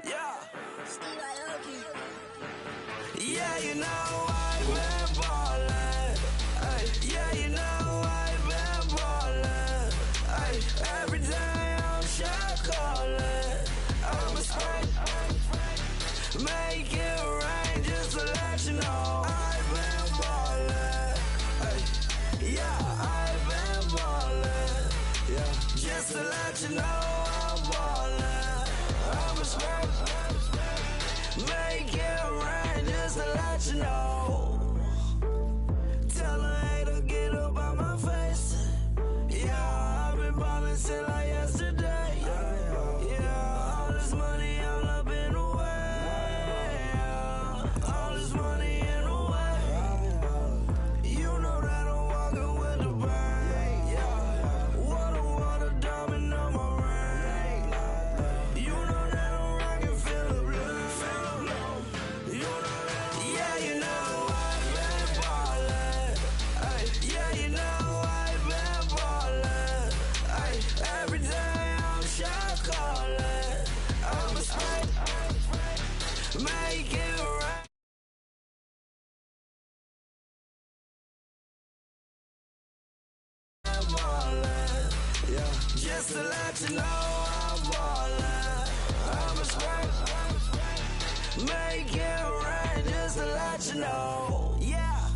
Yeah. Yeah, you know I've been ballin'. Ay, yeah, you know I've been ballin'. Ay, every day I'm shot callin'. I'm a spray. Make it rain just to let you know I've been ballin'. Ay, yeah, I've been ballin'. Yeah, just to let you know I'm ballin'. I'm a spray. Make it rain just to let you know. Tell a hater get up out my face. Yeah, I've been ballin' since like yesterday. Yeah, all this money all up in the way. All this money in the way. You know that I'm walking with the bank. Yeah, water, diamond on my ring. You know that I'm rockin' feel the blue. You know that, yeah, you know I've been ballin'. Ay, yeah, you know I've been ballin'. Ay, every day I'm shot callin'. I'm a spray. Make it right. Ballin'. Yeah, just to let you know I'm ballin'. I'm a spray. Make it rain just to let you know. Yeah,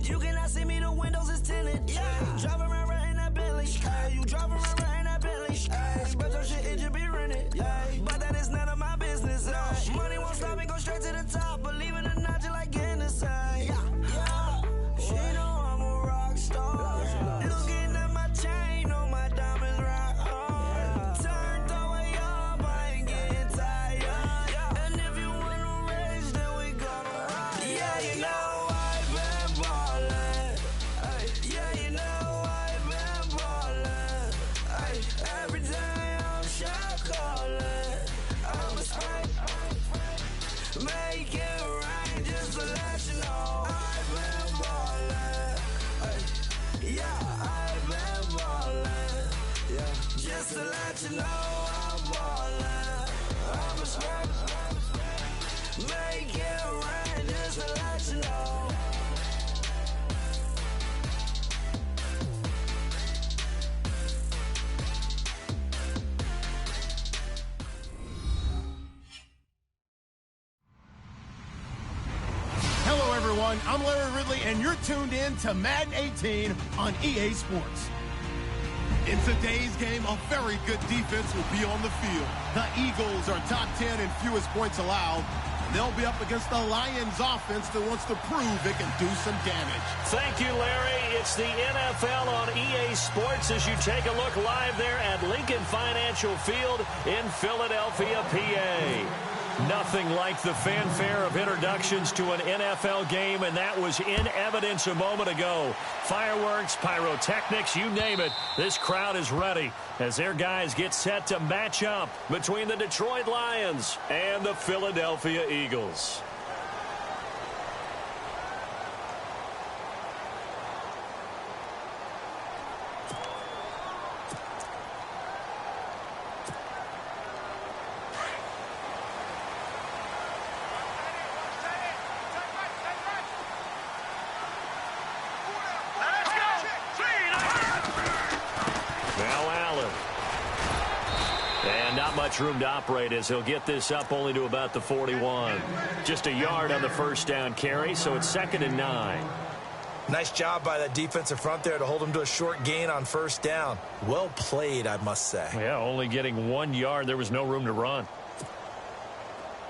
you cannot see me, the windows is tinted. Yeah, driving around right in that Bentley. Hey, you driving around right in that Bentley. Hey, but your shit, it just be rented. Hey, but that is none of my business. Hey, money won't stop me, go straight to the top. Believe it or not, just like Guinness. Hey, yeah, she know I'm a rock star. Looking at my chain, on my diamonds rock hard. Turned the way up, I ain't getting tired. And if you wanna race, then we gonna ride. Yeah, you know I've been ballin'. Ay, yeah, you know I've been ballin'. Ay, every day I'm shot callin'. I'm a spray. Make it rain just to let you know I've been ballin'. Ay, yeah, I've been ballin'. Yeah, just to let you know I'm ballin'. I'm a spray. Make it rain just to let you know. Hello, everyone. I'm Larry Ridley, and you're tuned in to Madden 18 on EA Sports. In today's game, a very good defense will be on the field. The Eagles are top 10 in fewest points allowed. And they'll be up against the Lions offense that wants to prove it can do some damage. Thank you, Larry. It's the NFL on EA Sports as you take a look live there at Lincoln Financial Field in Philadelphia, PA. Nothing like the fanfare of introductions to an NFL game, and that was in evidence a moment ago. Fireworks, pyrotechnics, you name it. This crowd is ready as their guys get set to match up between the Detroit Lions and the Philadelphia Eagles. Room to operate as he'll get this up only to about the 41. Just a yard on the first down carry, so it's 2nd and 9. Nice job by that defensive front there to hold him to a short gain on first down. Well played, I must say. Yeah, only getting 1 yard. There was no room to run.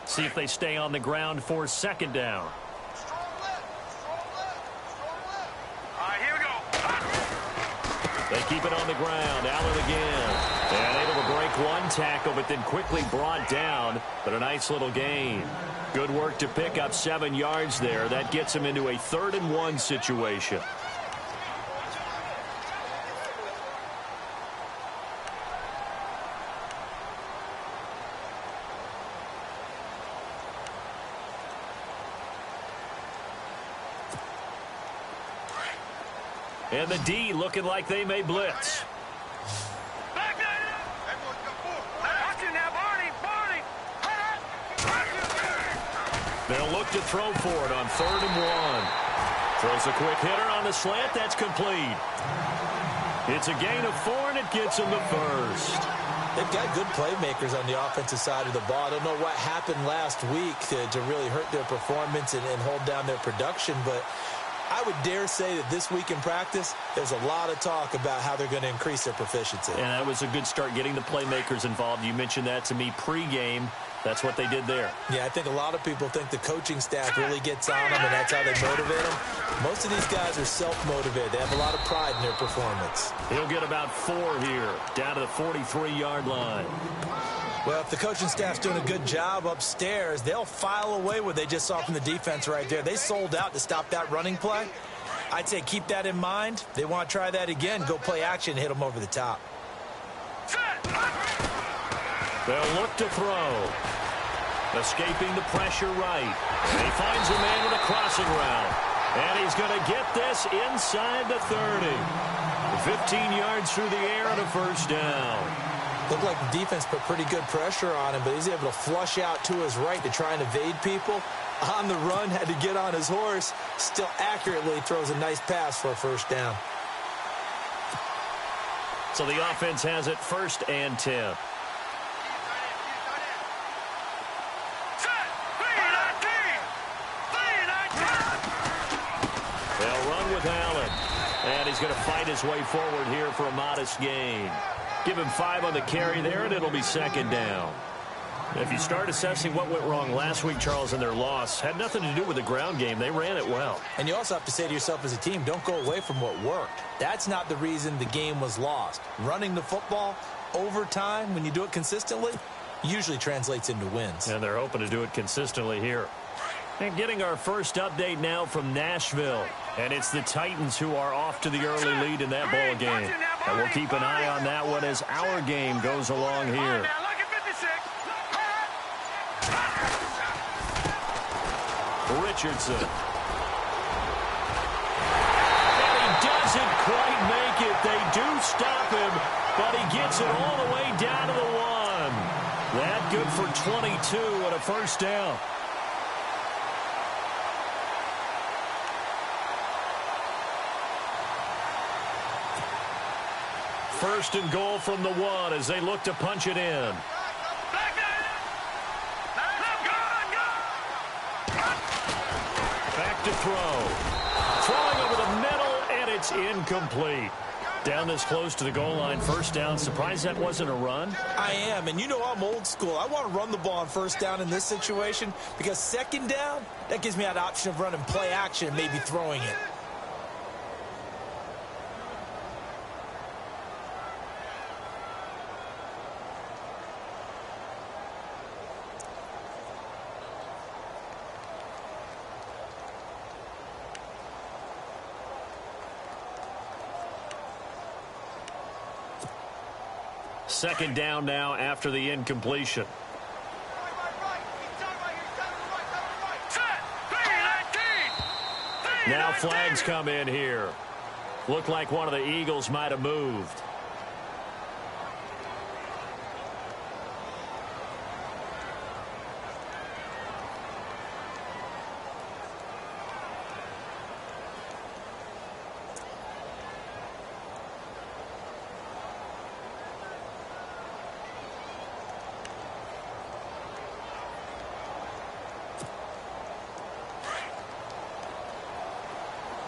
See if they stay on the ground for 2nd down. All right, here we go. They keep it on the ground. Allen again. And able to break one tackle, but then quickly brought down. But a nice little gain. Good work to pick up 7 yards there. That gets him into a 3rd and 1 situation. And the D looking like they may blitz. to throw for it on 3rd and 1. Throws a quick hitter on the slant. That's complete. It's a gain of 4, and it gets him the first. They've got good playmakers on the offensive side of the ball. I don't know what happened last week to really hurt their performance and hold down their production, but I would dare say that this week in practice, there's a lot of talk about how they're going to increase their proficiency. And that was a good start getting the playmakers involved. You mentioned that to me pregame. That's what they did there. Yeah, I think a lot of people think the coaching staff really gets on them, and that's how they motivate them. Most of these guys are self-motivated. They have a lot of pride in their performance. He'll get about 4 here, down to the 43-yard line. Well, if the coaching staff's doing a good job upstairs, they'll file away what they just saw from the defense right there. They sold out to stop that running play. I'd say keep that in mind. They want to try that again, go play action, hit them over the top. They'll look to throw. Escaping the pressure right. And he finds a man with a crossing route. And he's going to get this inside the 30. 15 yards through the air and a first down. Looked like the defense put pretty good pressure on him, but he's able to flush out to his right to try and evade people. On the run, had to get on his horse. Still accurately throws a nice pass for a first down. So the offense has it 1st and 10. They'll run with Allen. And he's going to fight his way forward here for a modest gain. Give him 5 on the carry there, and it'll be 2nd down. If you start assessing what went wrong last week, Charles, in their loss, had nothing to do with the ground game. They ran it well. And you also have to say to yourself as a team, don't go away from what worked. That's not the reason the game was lost. Running the football over time, when you do it consistently, usually translates into wins. And they're hoping to do it consistently here. And getting our first update now from Nashville. And it's the Titans who are off to the early lead in that ball game. And we'll keep an eye on that one as our game goes along here. Richardson. And he doesn't quite make it. They do stop him, but he gets it all the way down to the 1. That good for 22 and a first down. First and goal from the 1 as they look to punch it in. Back to throw. Throwing over the middle, and it's incomplete. Down this close to the goal line, first down. Surprised that wasn't a run? I am, and you know I'm old school. I want to run the ball on first down in this situation because 2nd down, that gives me that option of running play action and maybe throwing it. Second down now after the incompletion. Now flags come in here. Looked like one of the Eagles might have moved.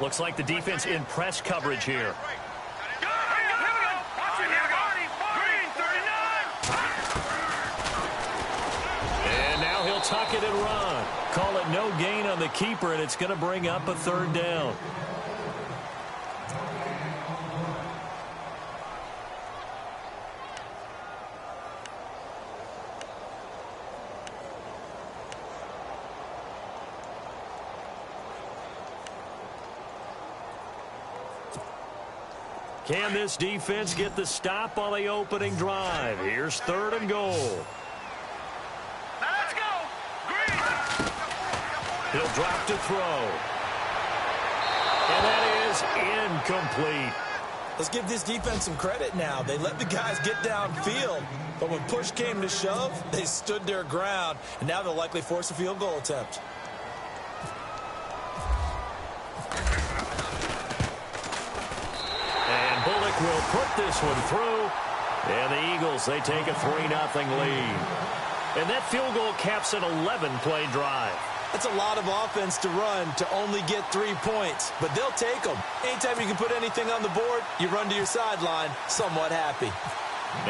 Looks like the defense in press coverage here. And now he'll tuck it and run. Call it no gain on the keeper, and it's going to bring up a 3rd down. Can this defense get the stop on the opening drive? Here's 3rd and goal. Let's go. Green. He'll drop to throw. And that is incomplete. Let's give this defense some credit now. They let the guys get downfield, but when push came to shove, they stood their ground, and now they'll likely force a field goal attempt. quarterback will put this one through. And the Eagles, they take a 3-0 lead. And that field goal caps an 11-play drive. That's a lot of offense to run to only get 3 points, but they'll take them. Anytime you can put anything on the board, you run to your sideline somewhat happy.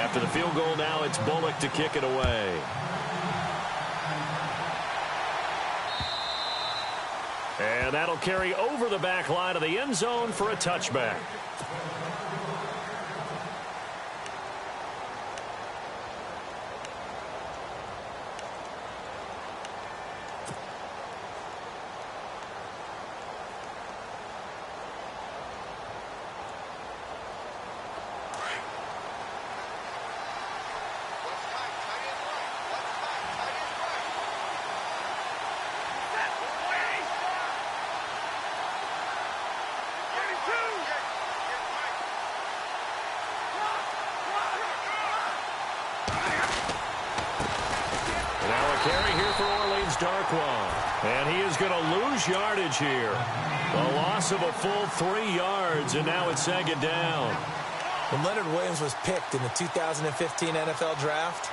After the field goal now, it's Bullock to kick it away. And that'll carry over the back line of the end zone for a touchback. And he is going to lose yardage here. A loss of a full 3 yards, and now it's second down. When Leonard Williams was picked in the 2015 NFL Draft,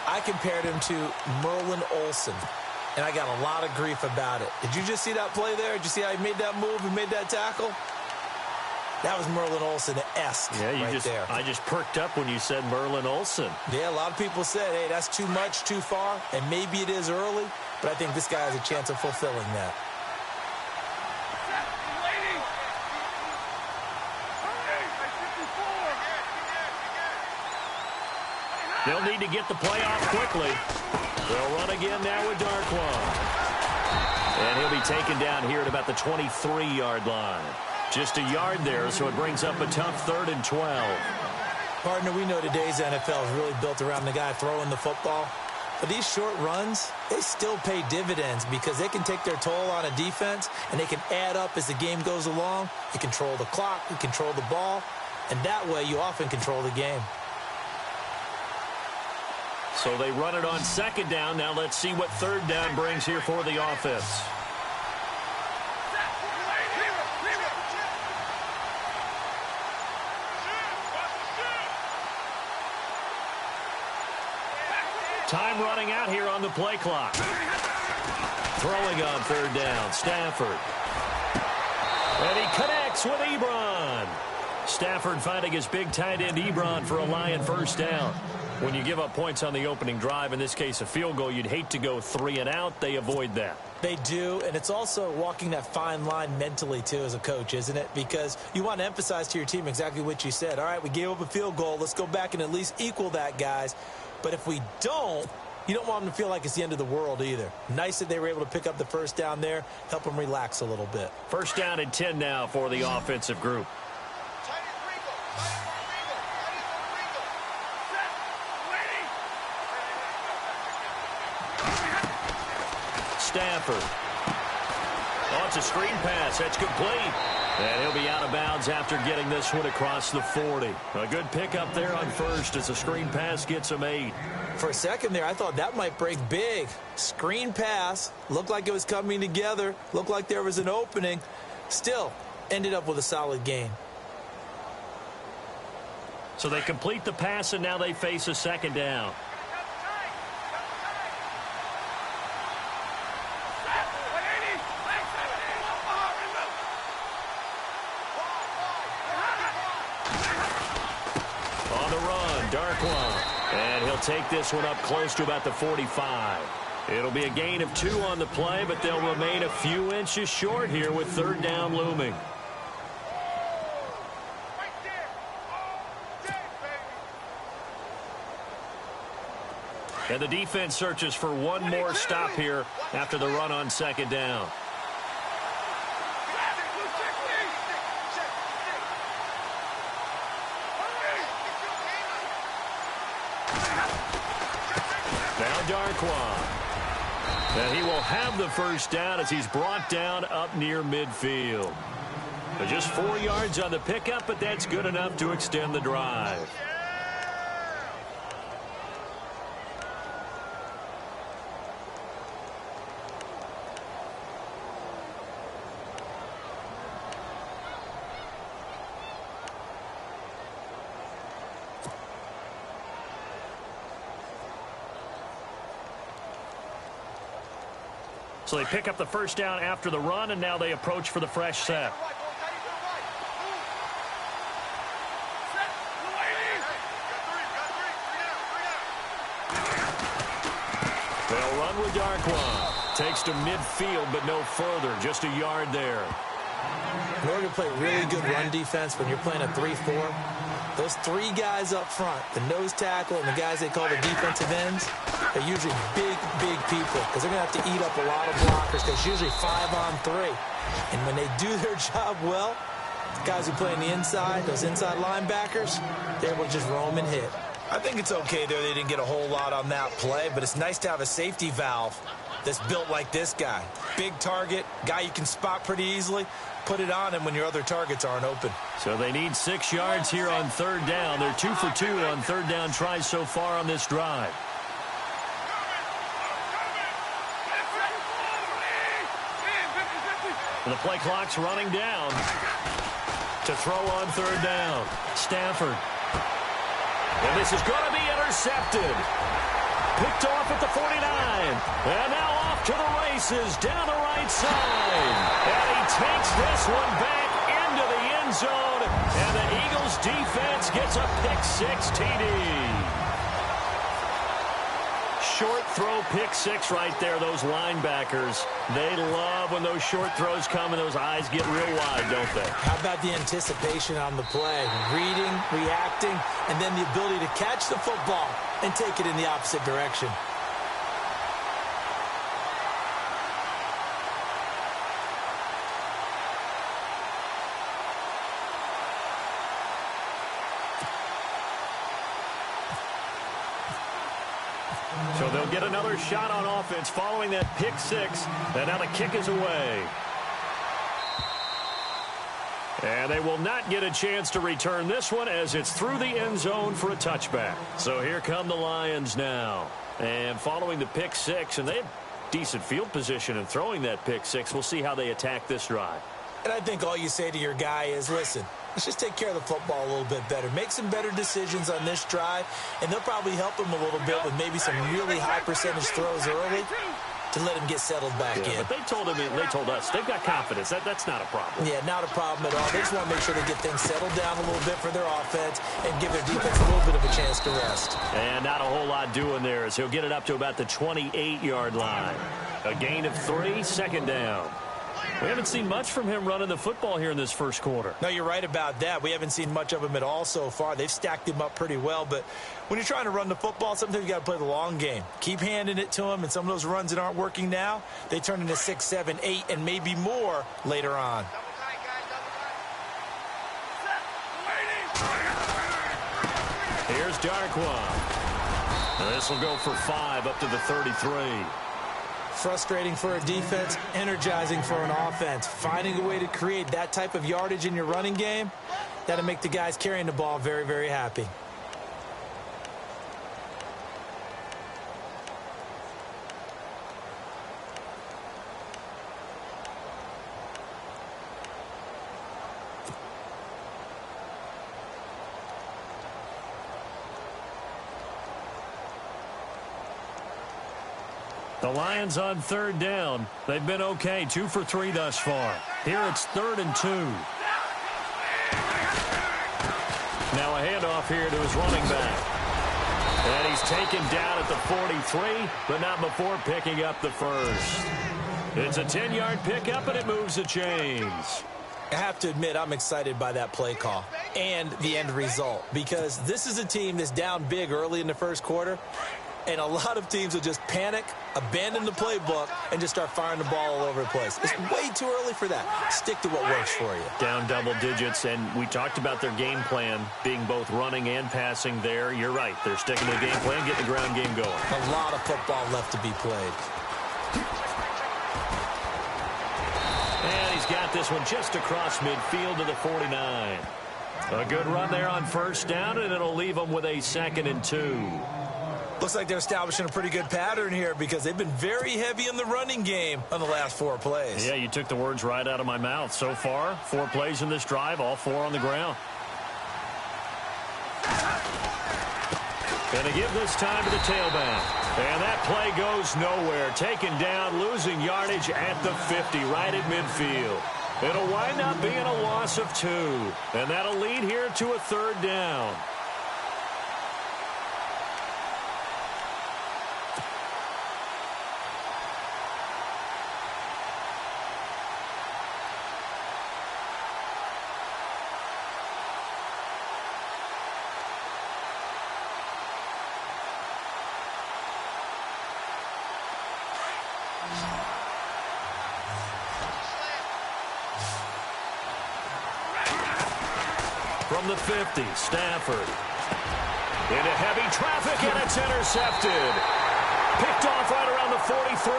I compared him to Merlin Olsen, and I got a lot of grief about it. Did you just see that play there? Did you see how he made that move and made that tackle? That was Merlin Olsen-esque there. I just perked up when you said Merlin Olsen. Yeah, a lot of people said, hey, that's too much, too far, and maybe it is early, but I think this guy has a chance of fulfilling that. They'll need to get the play off quickly. They'll run again now with Darquan. And he'll be taken down here at about the 23-yard line. Just a yard there, so it brings up a tough 3rd and 12. Partner, we know today's NFL is really built around the guy throwing the football. But these short runs, they still pay dividends because they can take their toll on a defense, and they can add up as the game goes along. You control the clock, you control the ball, and that way you often control the game. So they run it on 2nd down. Now let's see what 3rd down brings here for the offense. Time running out here on the play clock. Throwing on 3rd down, Stafford. And he connects with Ebron. Stafford finding his big tight end Ebron for a Lion 1st down. When you give up points on the opening drive, in this case a field goal, you'd hate to go 3 and out. They avoid that. They do, and it's also walking that fine line mentally, too, as a coach, isn't it? Because you want to emphasize to your team exactly what you said. All right, we gave up a field goal. Let's go back and at least equal that, guys. But if we don't, you don't want them to feel like it's the end of the world either. Nice that they were able to pick up the 1st down there, help them relax a little bit. 1st down and 10 now for the offensive group. Stafford. Oh, it's a screen pass. That's complete. And he'll be out of bounds after getting this one across the 40. A good pickup there on 1st as the screen pass gets him 8. For a second there, I thought that might break big. Screen pass. Looked like it was coming together. Looked like there was an opening. Still, ended up with a solid gain. So they complete the pass, and now they face a 2nd down. And he'll take this one up close to about the 45. It'll be a gain of 2 on the play, but they'll remain a few inches short here with 3rd down looming. And the defense searches for one more stop here after the run on 2nd down. Darquan. And he will have the 1st down as he's brought down up near midfield. But just 4 yards on the pickup, but that's good enough to extend the drive. So they pick up the first down after the run, and now they approach for the fresh set. They'll run with Darkwa. Takes to midfield, but no further. Just a yard there. In order to play really good run defense when you're playing a 3-4, those three guys up front, the nose tackle and the guys they call the defensive ends, are usually big people because they're going to have to eat up a lot of blockers because it's usually 5-on-3. And when they do their job well, the guys who play on the inside, those inside linebackers, they're able to just roam and hit. I think it's okay there they didn't get a whole lot on that play, but it's nice to have a safety valve that's built like this guy. Big target, guy you can spot pretty easily. Put it on him when your other targets aren't open. So they need 6 yards here on third down. They're 2 for 2 on third down tries so far on this drive. The play clock's running down. To throw on third down. Stafford. And this is going to be intercepted. Picked off at the 49. And now off to the races down the right side. And he takes this one back into the end zone. And the Eagles defense gets a pick-6 TD. Short throw pick-6 right there, those linebackers. They love when those short throws come and those eyes get real wide, don't they? How about the anticipation on the play? Reading, reacting, and then the ability to catch the football and take it in the opposite direction. So they'll get another shot on offense following that pick-6. And now the kick is away. And they will not get a chance to return this one as it's through the end zone for a touchback. So here come the Lions now. And following the pick-6, and they have decent field position in throwing that pick-6. We'll see how they attack this drive. And I think all you say to your guy is, listen, let's just take care of the football a little bit better. Make some better decisions on this drive, and they'll probably help him a little bit with maybe some really high percentage throws early to let him get settled back in. But they told us they've got confidence. That's not a problem. Yeah, not a problem at all. They just want to make sure they get things settled down a little bit for their offense and give their defense a little bit of a chance to rest. And not a whole lot doing there as he'll get it up to about the 28-yard line. A gain of 3, second down. We haven't seen much from him running the football here in this first quarter. No, you're right about that. We haven't seen much of him at all so far. They've stacked him up pretty well, but when you're trying to run the football, sometimes you got to play the long game. Keep handing it to him, and some of those runs that aren't working now, they turn into 6, 7, 8, and maybe more later on. Here's Darkwa. This will go for 5 up to the 33. Frustrating for a defense, energizing for an offense. Finding a way to create that type of yardage in your running game, that'll make the guys carrying the ball very, very happy. The Lions on third down. They've been okay, 2 for 3 thus far. Here it's 3rd and 2. Now a handoff here to his running back. And he's taken down at the 43, but not before picking up the first. It's a 10-yard pickup, and it moves the chains. I have to admit, I'm excited by that play call and the end result because this is a team that's down big early in the first quarter. And a lot of teams will just panic, abandon the playbook, and just start firing the ball all over the place. It's way too early for that. Stick to what works for you. Down double digits, and we talked about their game plan being both running and passing there. You're right. They're sticking to the game plan, getting the ground game going. A lot of football left to be played. And he's got this one just across midfield to the 49. A good run there on first down, and it'll leave them with a 2nd and 2. Looks like they're establishing a pretty good pattern here because they've been very heavy in the running game on the last 4 plays. Yeah, you took the words right out of my mouth. So far, 4 plays in this drive, all 4 on the ground. And they give this time to the tailback. And that play goes nowhere. Taken down, losing yardage at the 50, right at midfield. It'll wind up being a loss of 2. And that'll lead here to a 3rd down. From the 50, Stafford. Into heavy traffic, and it's intercepted. Picked off right around the 43.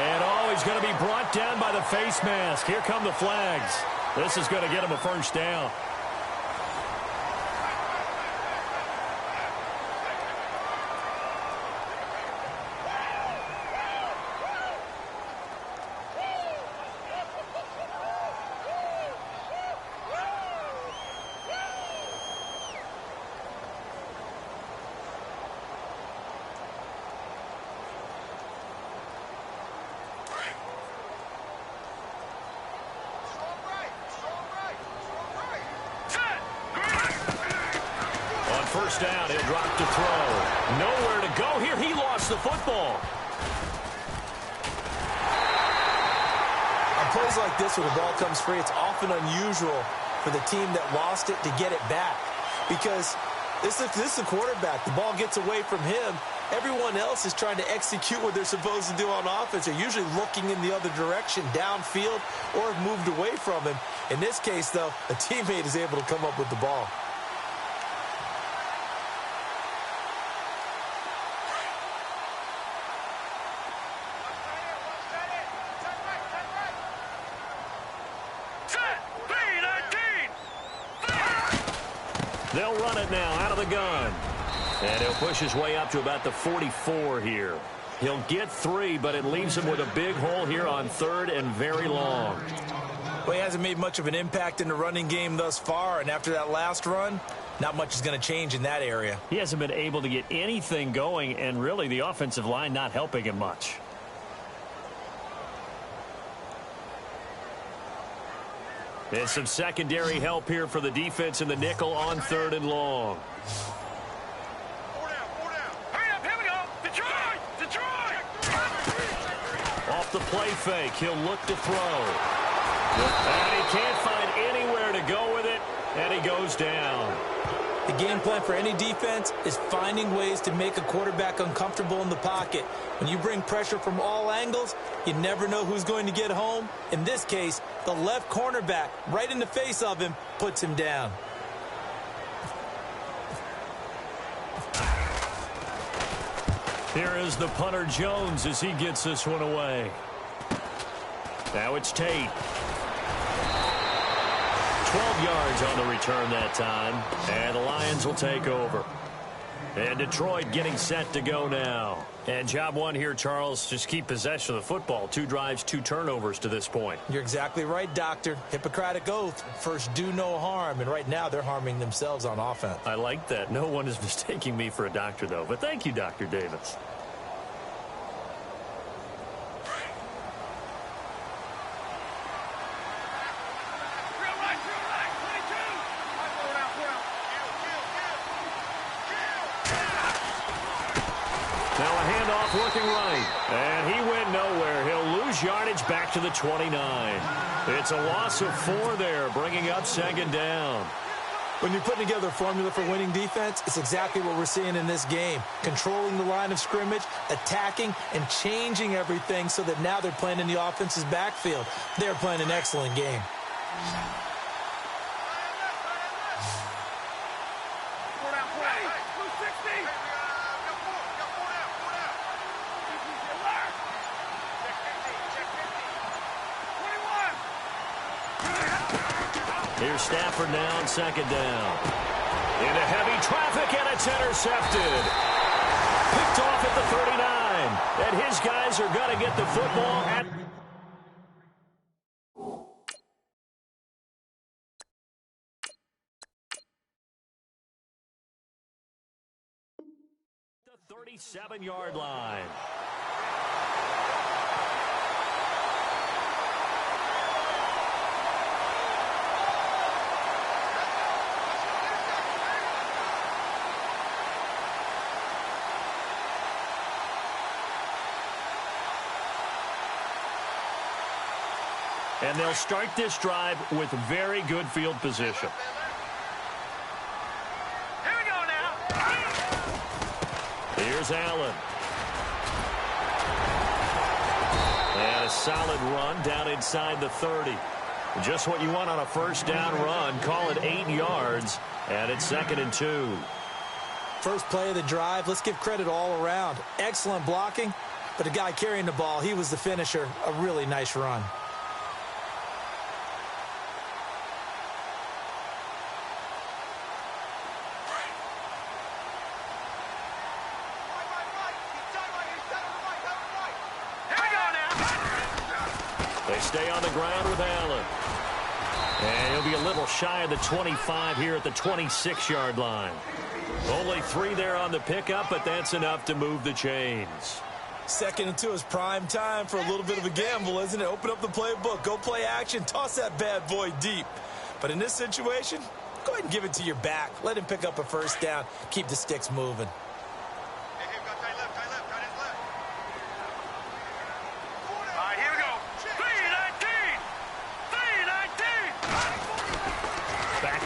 And, he's going to be brought down by the face mask. Here come the flags. This is going to get him a 1st down. First down, he'll drop to throw. Nowhere to go here. He lost the football. On plays like this where the ball comes free, it's often unusual for the team that lost it to get it back. Because this is a quarterback. The ball gets away from him. Everyone else is trying to execute what they're supposed to do on offense. They're usually looking in the other direction, downfield, or have moved away from him. In this case, though, a teammate is able to come up with the ball. They'll run it now out of the gun. And he'll push his way up to about the 44 here. He'll get 3, but it leaves him with a big hole here on 3rd and very long. Well, he hasn't made much of an impact in the running game thus far, and after that last run, not much is going to change in that area. He hasn't been able to get anything going, and really the offensive line not helping him much. And some secondary help here for the defense in the nickel on 3rd and long. 4 down, 4 down. Hurry up, here we go. Detroit! Detroit! Off the play fake, he'll look to throw. And he can't find anywhere to go with it, and he goes down. The game plan for any defense is finding ways to make a quarterback uncomfortable in the pocket. When you bring pressure from all angles, you never know who's going to get home. In this case, the left cornerback, right in the face of him, puts him down. Here is the punter Jones as he gets this one away. Now it's Tate. 12 yards on the return that time, and the Lions will take over. And Detroit getting set to go now. And job one here, Charles, just keep possession of the football. 2 drives, 2 turnovers to this point. You're exactly right, Doctor. Hippocratic oath. First, do no harm. And right now, they're harming themselves on offense. I like that. No one is mistaking me for a doctor, though. But thank you, Dr. Davis. Now a handoff working right. And he went nowhere. He'll lose yardage back to the 29. It's a loss of 4 there, bringing up 2nd down. When you're putting together a formula for winning defense, it's exactly what we're seeing in this game. Controlling the line of scrimmage, attacking, and changing everything so that now they're playing in the offense's backfield. They're playing an excellent game. Here's Stafford now on 2nd down. Into heavy traffic, and it's intercepted. Picked off at the 39. And his guys are going to get the football at... 37-yard line. And they'll start this drive with very good field position. Here we go now. Here's Allen. And a solid run down inside the 30. Just what you want on a first down run. Call it 8 yards, and it's 2nd and 2. First play of the drive, let's give credit all around. Excellent blocking, but the guy carrying the ball, he was the finisher. A really nice run. Stay on the ground with Allen. And he'll be a little shy of the 25 here at the 26-yard line. Only 3 there on the pickup, but that's enough to move the chains. 2nd and 2 is prime time for a little bit of a gamble, isn't it? Open up the playbook, go play action, toss that bad boy deep. But in this situation, go ahead and give it to your back. Let him pick up a first down, keep the sticks moving.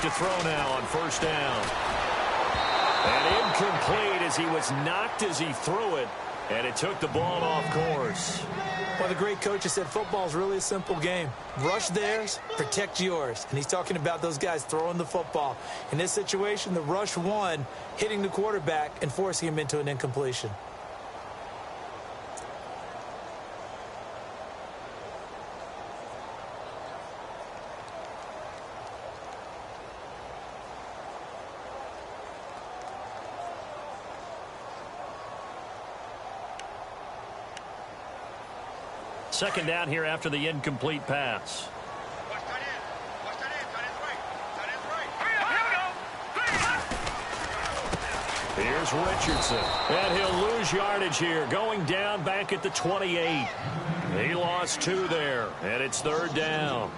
To throw now on first down. And incomplete as he was knocked as he threw it, and it took the ball off course. Well, the great coach has said football is really a simple game. Rush theirs, protect yours. And he's talking about those guys throwing the football. In this situation, the rush won, hitting the quarterback and forcing him into an incompletion. Second down here after the incomplete pass. Here's Richardson. And he'll lose yardage here. Going down back at the 28. He lost 2 there. And it's 3rd down.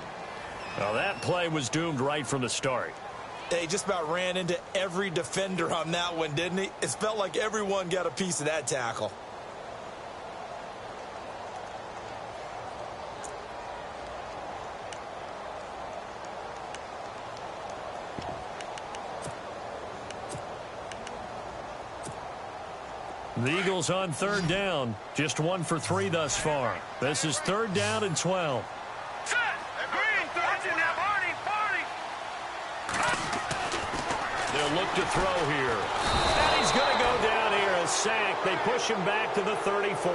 Now that play was doomed right from the start. He just about ran into every defender on that one, didn't he? It felt like everyone got a piece of that tackle. The Eagles on 3rd down. Just 1 for 3 thus far. This is 3rd down and 12. Set. Green, 13 now. Party. They'll look to throw here. And he's going to go down here. A sack. They push him back to the 34.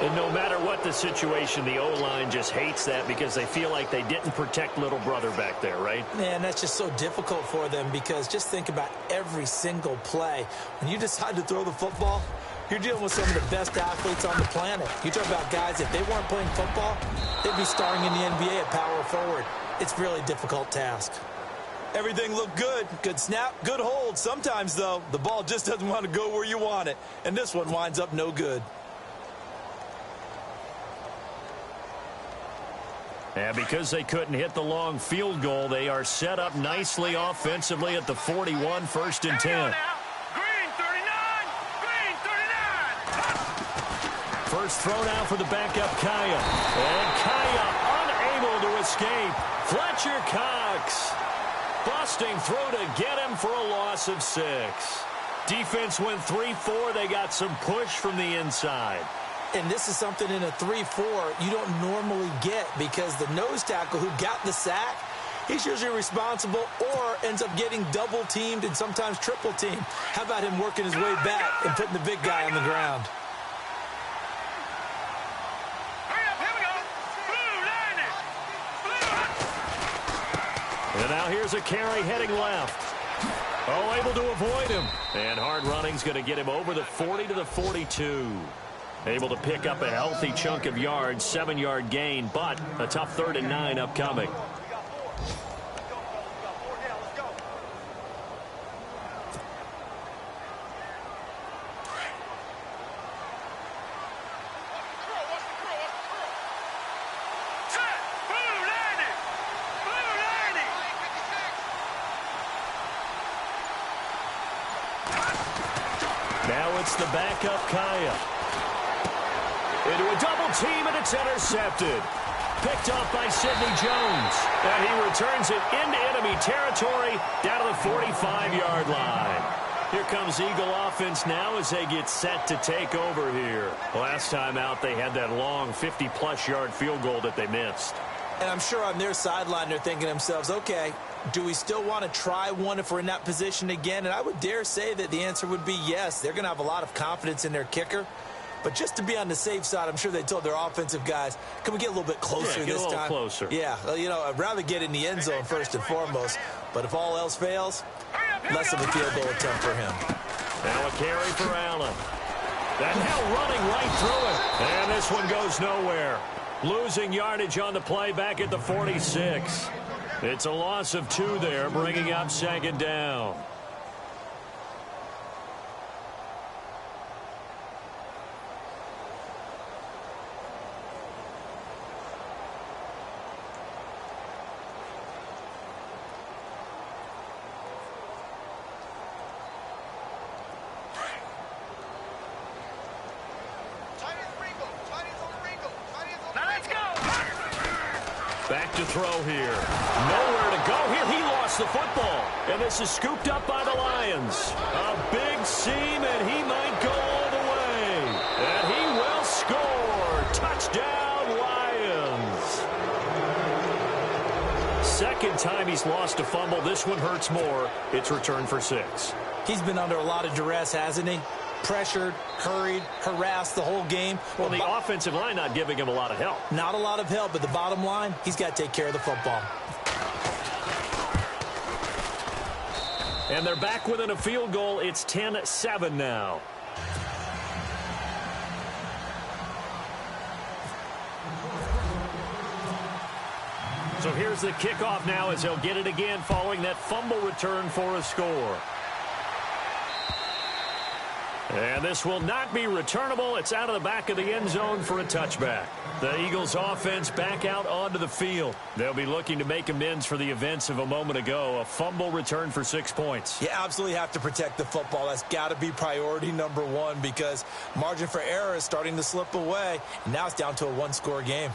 And no matter what the situation, the O-line just hates that because they feel like they didn't protect little brother back there, right? Man, that's just so difficult for them because just think about every single play. When you decide to throw the football, you're dealing with some of the best athletes on the planet. You talk about guys, if they weren't playing football, they'd be starring in the NBA at power forward. It's a really difficult task. Everything looked good. Good snap, good hold. Sometimes, though, the ball just doesn't want to go where you want it. And this one winds up no good. And because they couldn't hit the long field goal, they are set up nicely offensively at the 41, 1st and 10. Green, 39. Green, 39. First throw now for the backup Kaya. And Kaya unable to escape. Fletcher Cox busting through to get him for a loss of 6. Defense went 3-4. They got some push from the inside. And this is something in a 3-4 you don't normally get because the nose tackle who got the sack, he's usually responsible or ends up getting double-teamed and sometimes triple-teamed. How about him working his way back and putting the big guy on the ground? Hurry up, here we go. Blue, line it. And now here's a carry heading left. Oh, able to avoid him. And hard running's going to get him over the 40 to the 42. Able to pick up a healthy chunk of yards, 7-yard gain, but a tough 3rd and 9 upcoming. It's the backup Kaya. Into a double team, and it's intercepted. Picked off by Sidney Jones. And he returns it into enemy territory down to the 45-yard line. Here comes Eagle offense now as they get set to take over here. Last time out, they had that long 50-plus yard field goal that they missed. And I'm sure on their sideline they're thinking to themselves, okay, do we still want to try one if we're in that position again? And I would dare say that the answer would be yes. They're going to have a lot of confidence in their kicker. But just to be on the safe side, I'm sure they told their offensive guys, can we get a little bit closer this time? Get a little closer. Yeah, well, you know, I'd rather get in the end zone first and foremost. But if all else fails, less of a field goal attempt for him. Now a carry for Allen. That now running right through it. And this one goes nowhere. Losing yardage on the play back at the 46. It's a loss of 2 there, bringing up second down. Back to throw here. Nowhere to go here. He lost the football. And this is scooped up by the Lions. A big seam, and he might go all the way. And he will score. Touchdown, Lions. Second time he's lost a fumble. This one hurts more. It's returned for 6. He's been under a lot of duress, hasn't he? Pressured, hurried, harassed the whole game. Well, the offensive line not giving him a lot of help. Not a lot of help, but the bottom line, he's got to take care of the football. And they're back within a field goal. It's 10-7 now. So here's the kickoff now as they'll get it again following that fumble return for a score. And this will not be returnable. It's out of the back of the end zone for a touchback. The Eagles offense back out onto the field. They'll be looking to make amends for the events of a moment ago. A fumble return for 6 points. You absolutely have to protect the football. That's got to be priority number 1 because margin for error is starting to slip away. And now it's down to a 1-score game.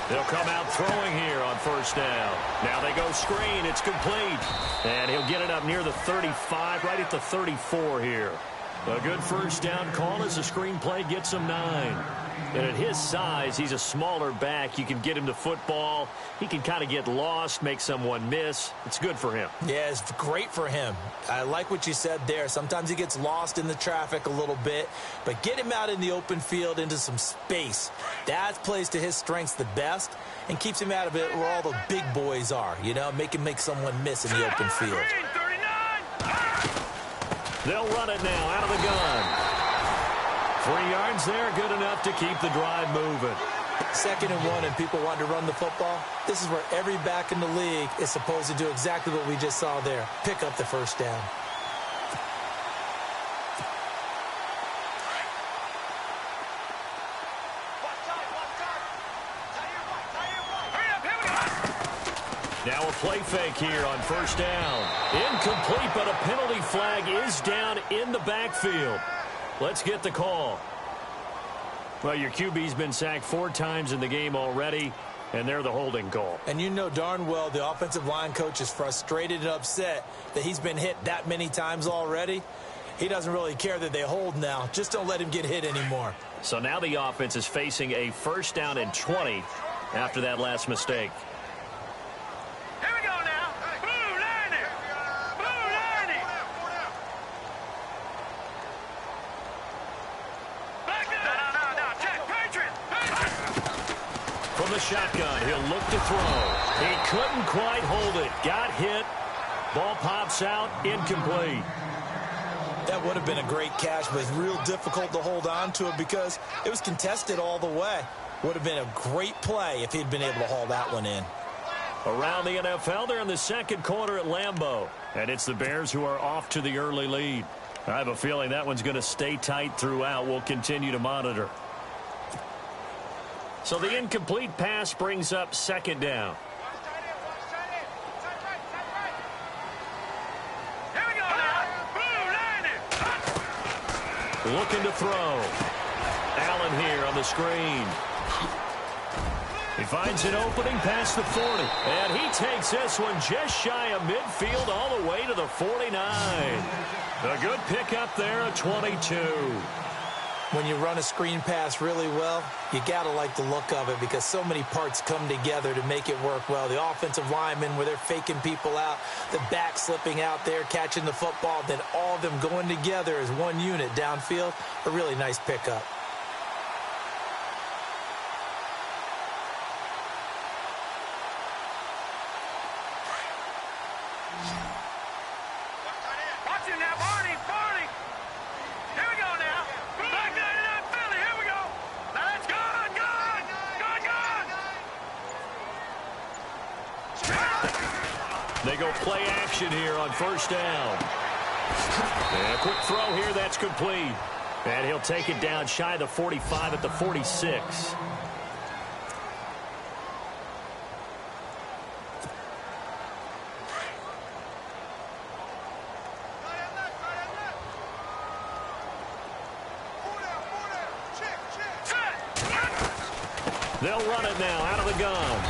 They'll come out throwing here on first down. Now they go screen. It's complete. And he'll get it up near the 35, right at the 34 here. A good first down call as the screen play gets him 9. And at his size, he's a smaller back. You can get him the football. He can kind of get lost, make someone miss. It's good for him. Yeah, it's great for him. I like what you said there. Sometimes he gets lost in the traffic a little bit, but get him out in the open field into some space. That plays to his strengths the best and keeps him out of it where all the big boys are, you know, make someone miss in the open field. They'll run it now out of the gun. 3 yards there, good enough to keep the drive moving. 2nd and 1 and people want to run the football. This is where every back in the league is supposed to do exactly what we just saw there. Pick up the first down. Now a play fake here on first down. Incomplete, but a penalty flag is down in the backfield. Let's get the call. Well, your QB's been sacked 4 times in the game already, and they're the holding call. And you know darn well the offensive line coach is frustrated and upset that he's been hit that many times already. He doesn't really care that they hold now. Just don't let him get hit anymore. So now the offense is facing a first down and 20 after that last mistake. Here we go now. Blue 90. Blue 90. Back down. No. Check. Patriot. From the shotgun, he'll look to throw. He couldn't quite hold it. Got hit. Ball pops out. Incomplete. That would have been a great catch, but it's real difficult to hold on to it because it was contested all the way. Would have been a great play if he'd been able to haul that one in. Around the NFL, they're in the second quarter at Lambeau. And it's the Bears who are off to the early lead. I have a feeling that one's going to stay tight throughout. We'll continue to monitor. So the incomplete pass brings up second down. Looking to throw. Allen here on the screen. He finds an opening past the 40. And he takes this one just shy of midfield all the way to the 49. A good pickup there at 22. When you run a screen pass really well, you got to like the look of it because so many parts come together to make it work well. The offensive linemen, where they're faking people out, the back slipping out there, catching the football, then all of them going together as one unit downfield. A really nice pickup. They go play action here on first down. And a quick throw here, that's complete. And he'll take it down shy of the 45 at the 46. They'll run it now out of the gun.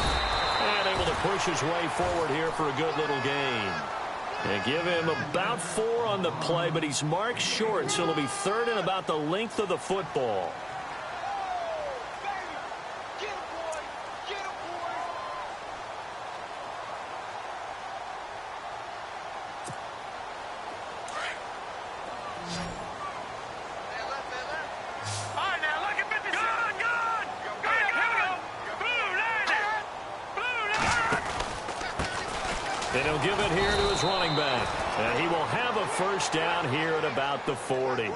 And able to push his way forward here for a good little gain. And give him about 4 on the play, but he's marked short, so it'll be third and about the length of the football. And he'll give it here to his running back. And he will have a first down here at about the 40.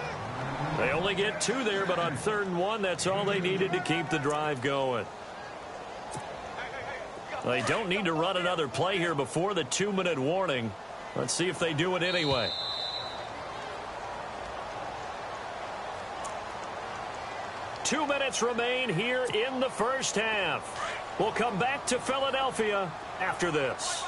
They only get 2 there, but on 3rd and 1, that's all they needed to keep the drive going. They don't need to run another play here before the 2-minute warning. Let's see if they do it anyway. Two minutes remain here in the first half. We'll come back to Philadelphia after this.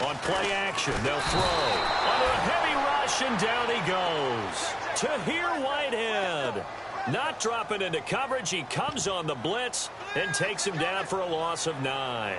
On play action, they'll throw. Under a heavy rush, and down he goes. Tahir Whitehead. Not dropping into coverage. He comes on the blitz and takes him down for a loss of 9.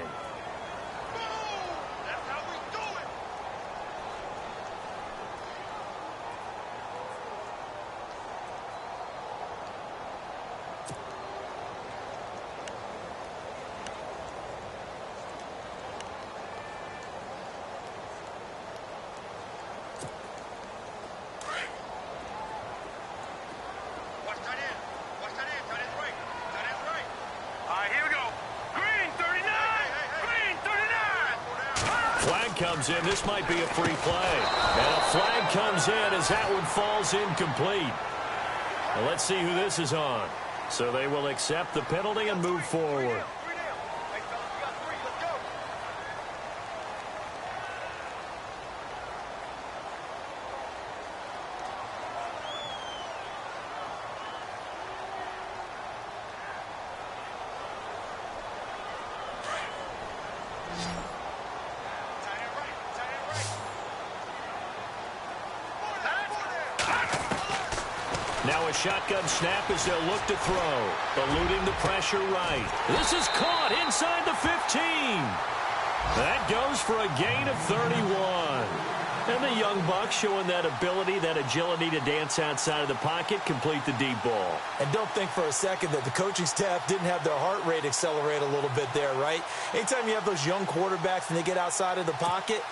Comes in. This might be a free play. And a flag comes in as that one falls incomplete. Well, let's see who this is on. So they will accept the penalty and move forward. Now a shotgun snap as they'll look to throw. Eluding the pressure right. This is caught inside the 15. That goes for a gain of 31. And the young buck showing that ability, that agility to dance outside of the pocket, complete the deep ball. And don't think for a second that the coaching staff didn't have their heart rate accelerate a little bit there, right? Anytime you have those young quarterbacks and they get outside of the pocket,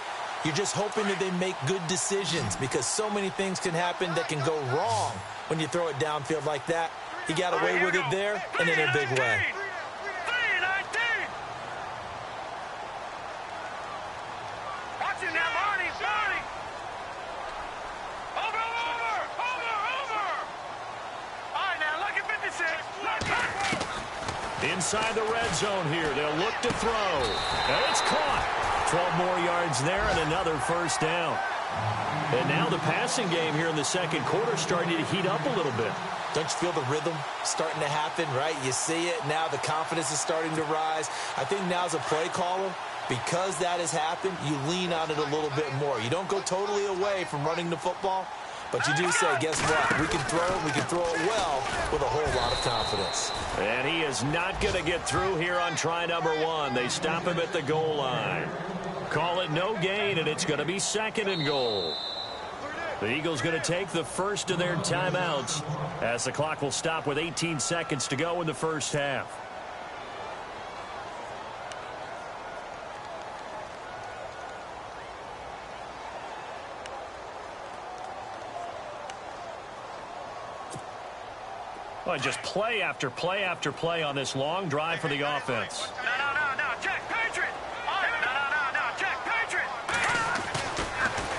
you're just hoping that they make good decisions because so many things can happen that can go wrong when you throw it downfield like that. He got away with it there and in a big way. Inside the red zone here. They'll look to throw. And it's caught. 12 more yards there and another first down. And now the passing game here in the second quarter starting to heat up a little bit. Don't you feel the rhythm starting to happen, right? You see it. Now the confidence is starting to rise. I think now as a play caller, because that has happened, you lean on it a little bit more. You don't go totally away from running the football, but you do say, guess what? We can throw it. We can throw it well with a whole lot of confidence. And he is not going to get through here on try number 1. They stop him at the goal line. Call it no gain, and it's going to be 2nd and goal. The Eagles going to take the first of their timeouts as the clock will stop with 18 seconds to go in the first half. Well, just play after play after play on this long drive for the offense. No, Jack Patriot! No, Jack Patriot!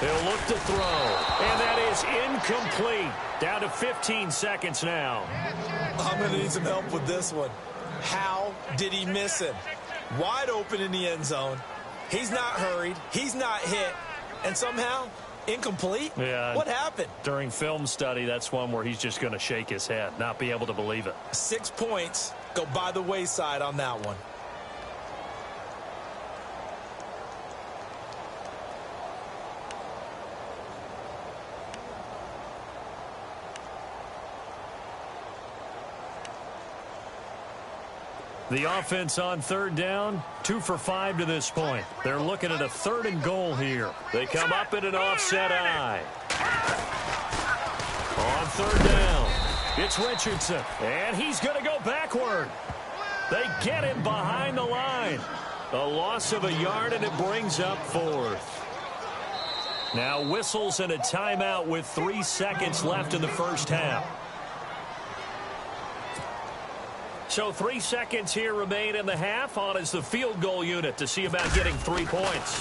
He'll look to throw, and that is incomplete. Down to 15 seconds now. I'm going to need some help with this one. How did he miss him? Wide open in the end zone. He's not hurried. He's not hit. And somehow, incomplete? Yeah. What happened? During film study, that's one where he's just going to shake his head, not be able to believe it. 6 points go by the wayside on that one. The offense on 3rd down, 2 for 5 to this point. They're looking at a 3rd and goal here. They come up in an offset eye. On 3rd down, it's Richardson, and he's going to go backward. They get him behind the line. A loss of a yard, and it brings up 4th. Now whistles and a timeout with 3 seconds left in the first half. So 3 seconds here remain in the half. On is the field goal unit to see about getting 3 points.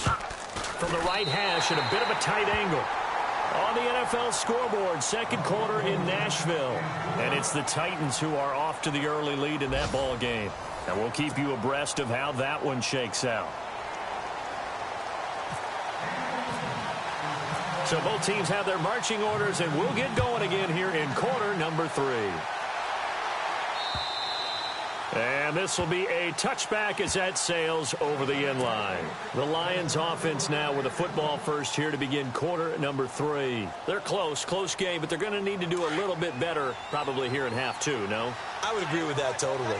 From the right hash at a bit of a tight angle. On the NFL scoreboard, second quarter in Nashville. And it's the Titans who are off to the early lead in that ball game. And we'll keep you abreast of how that one shakes out. So both teams have their marching orders, and we'll get going again here in quarter number 3. And this will be a touchback as that sails over the end line. The Lions offense now with a football first here to begin quarter number 3. They're close game, but they're going to need to do a little bit better probably here in half 2, no? I would agree with that totally.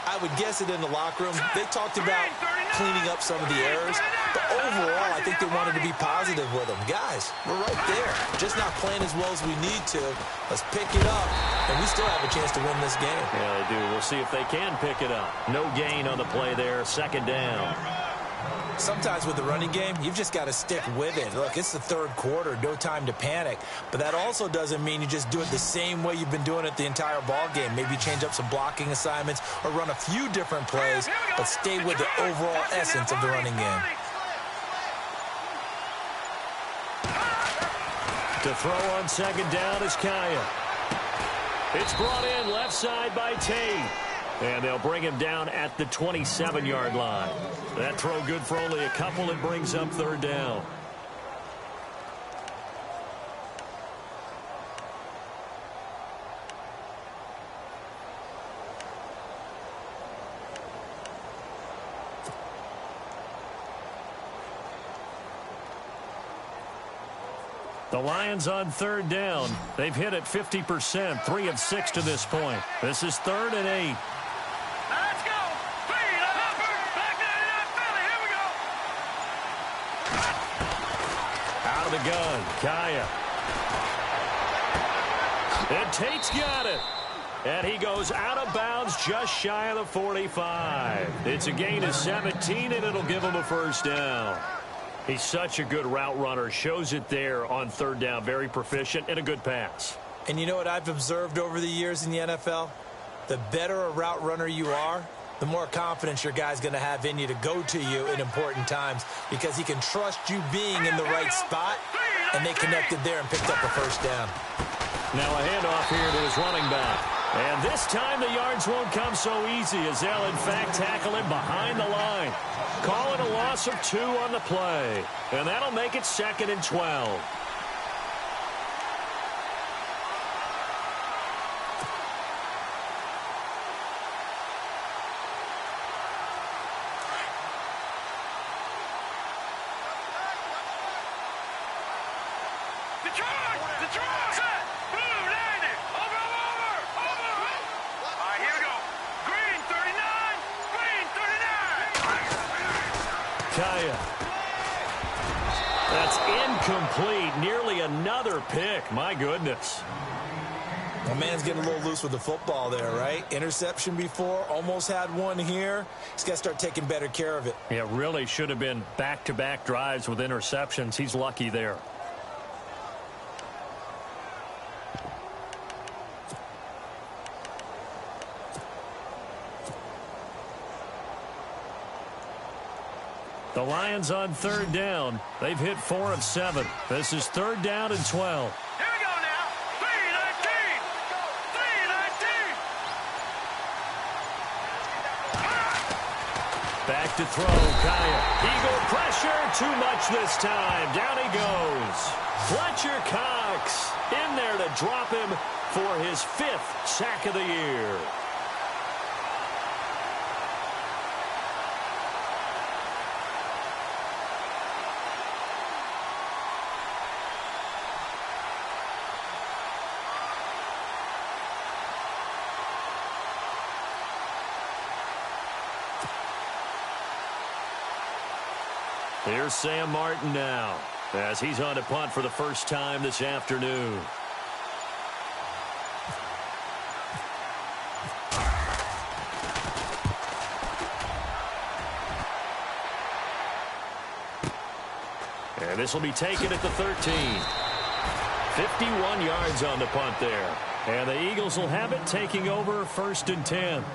I would guess it in the locker room. They talked about cleaning up some of the errors, but overall, I think they wanted to be positive with them. Guys, we're right there. Just not playing as well as we need to. Let's pick it up, and we still have a chance to win this game. Yeah, they do. We'll see if they can pick it up. No gain on the play there. 2nd down. Sometimes with the running game, you've just got to stick with it. Look, it's the 3rd quarter, no time to panic. But that also doesn't mean you just do it the same way you've been doing it the entire ball game. Maybe change up some blocking assignments or run a few different plays, but stay with the overall essence of the running game. To throw on 2nd down is Kaya. It's brought in left side by Tate. And they'll bring him down at the 27-yard line. That throw good for only a couple. It brings up 3rd down. The Lions on 3rd down. They've hit it 50%, 3 of 6 to this point. This is 3rd and 8. Let's go! Feed a hopper! Back Out to that Philly! Here we go! of the gun, Kaya. And Tate's got it. And he goes out of bounds just shy of the 45. It's a gain of 17, and it'll give him a first down. He's such a good route runner. Shows it there on 3rd down. Very proficient and a good pass. And you know what I've observed over the years in the NFL? The better a route runner you are, the more confidence your guy's going to have in you to go to you in important times because he can trust you being in the right spot, and they connected there and picked up a first down. Now a handoff here to his running back. And this time the yards won't come so easy as they'll, in fact, tackle him behind the line. Call it a loss of 2 on the play. And that'll make it 2nd and 12. That's incomplete. Nearly another pick. My goodness. The man's getting a little loose with the football there, right? Interception before, almost had one here. He's got to start taking better care of it. It really should have been back-to-back drives with interceptions. He's lucky there. The Lions on 3rd down. They've hit 4 of 7. This is 3rd down and 12. Here we go now. 3-19. 3-19. Back to throw. Kaya. Eagle pressure. Too much this time. Down he goes. Fletcher Cox in there to drop him for his 5th sack of the year. Here's Sam Martin now as he's on to punt for the first time this afternoon. And this will be taken at the 13. 51 yards on the punt there. And the Eagles will have it, taking over 1st and 10.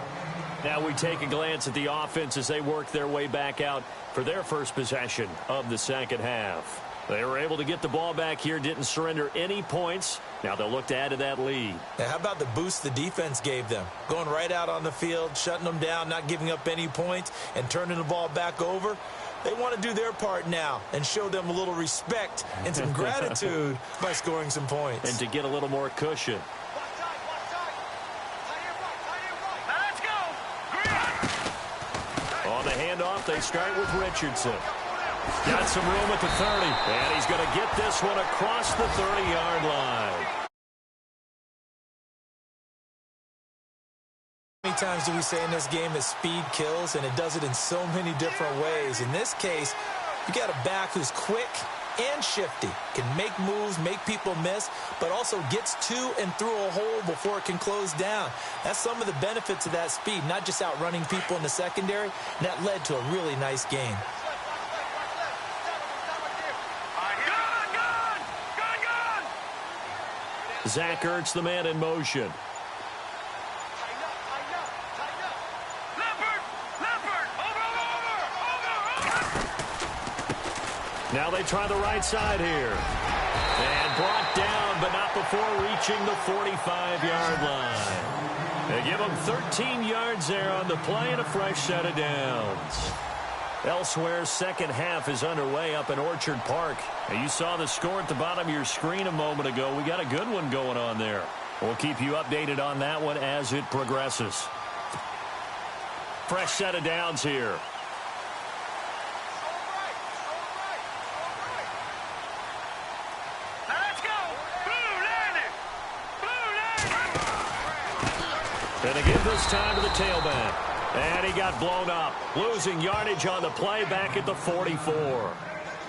Now we take a glance at the offense as they work their way back out for their first possession of the 2nd half. They were able to get the ball back here, didn't surrender any points. Now they'll look to add to that lead. Now, how about the boost the defense gave them? Going right out on the field, shutting them down, not giving up any points, and turning the ball back over. They want to do their part now and show them a little respect and some gratitude by scoring some points. And to get a little more cushion. On the handoff, they start with Richardson. Got some room at the 30, and he's going to get this one across the 30-yard line. How many times do we say in this game that speed kills, and it does it in so many different ways? In this case, you got a back who's quick and shifty, can make moves, make people miss, but also gets to and through a hole before it can close down. That's some of the benefits of that speed, not just outrunning people in the secondary, and that led to a really nice game. Zach Ertz, the man in motion. Now they try the right side here. And brought down, but not before reaching the 45-yard line. They give them 13 yards there on the play and a fresh set of downs. Elsewhere, 2nd half is underway up in Orchard Park. And you saw the score at the bottom of your screen a moment ago. We got a good one going on there. We'll keep you updated on that one as it progresses. Fresh set of downs here. And they give this time to the tailback. And he got blown up. Losing yardage on the play back at the 44.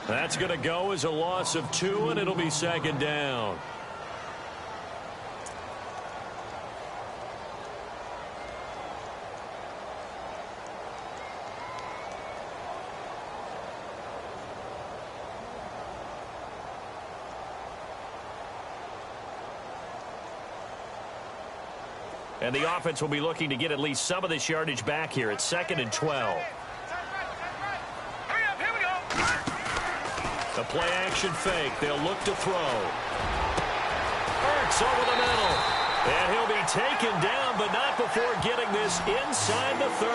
That's going to go as a loss of 2, and it'll be 2nd down. And the offense will be looking to get at least some of this yardage back here at 2nd and 12. Hurry up, here we go. The play action fake. They'll look to throw. Ertz over the middle. And he'll be taken down, but not before getting this inside the 30.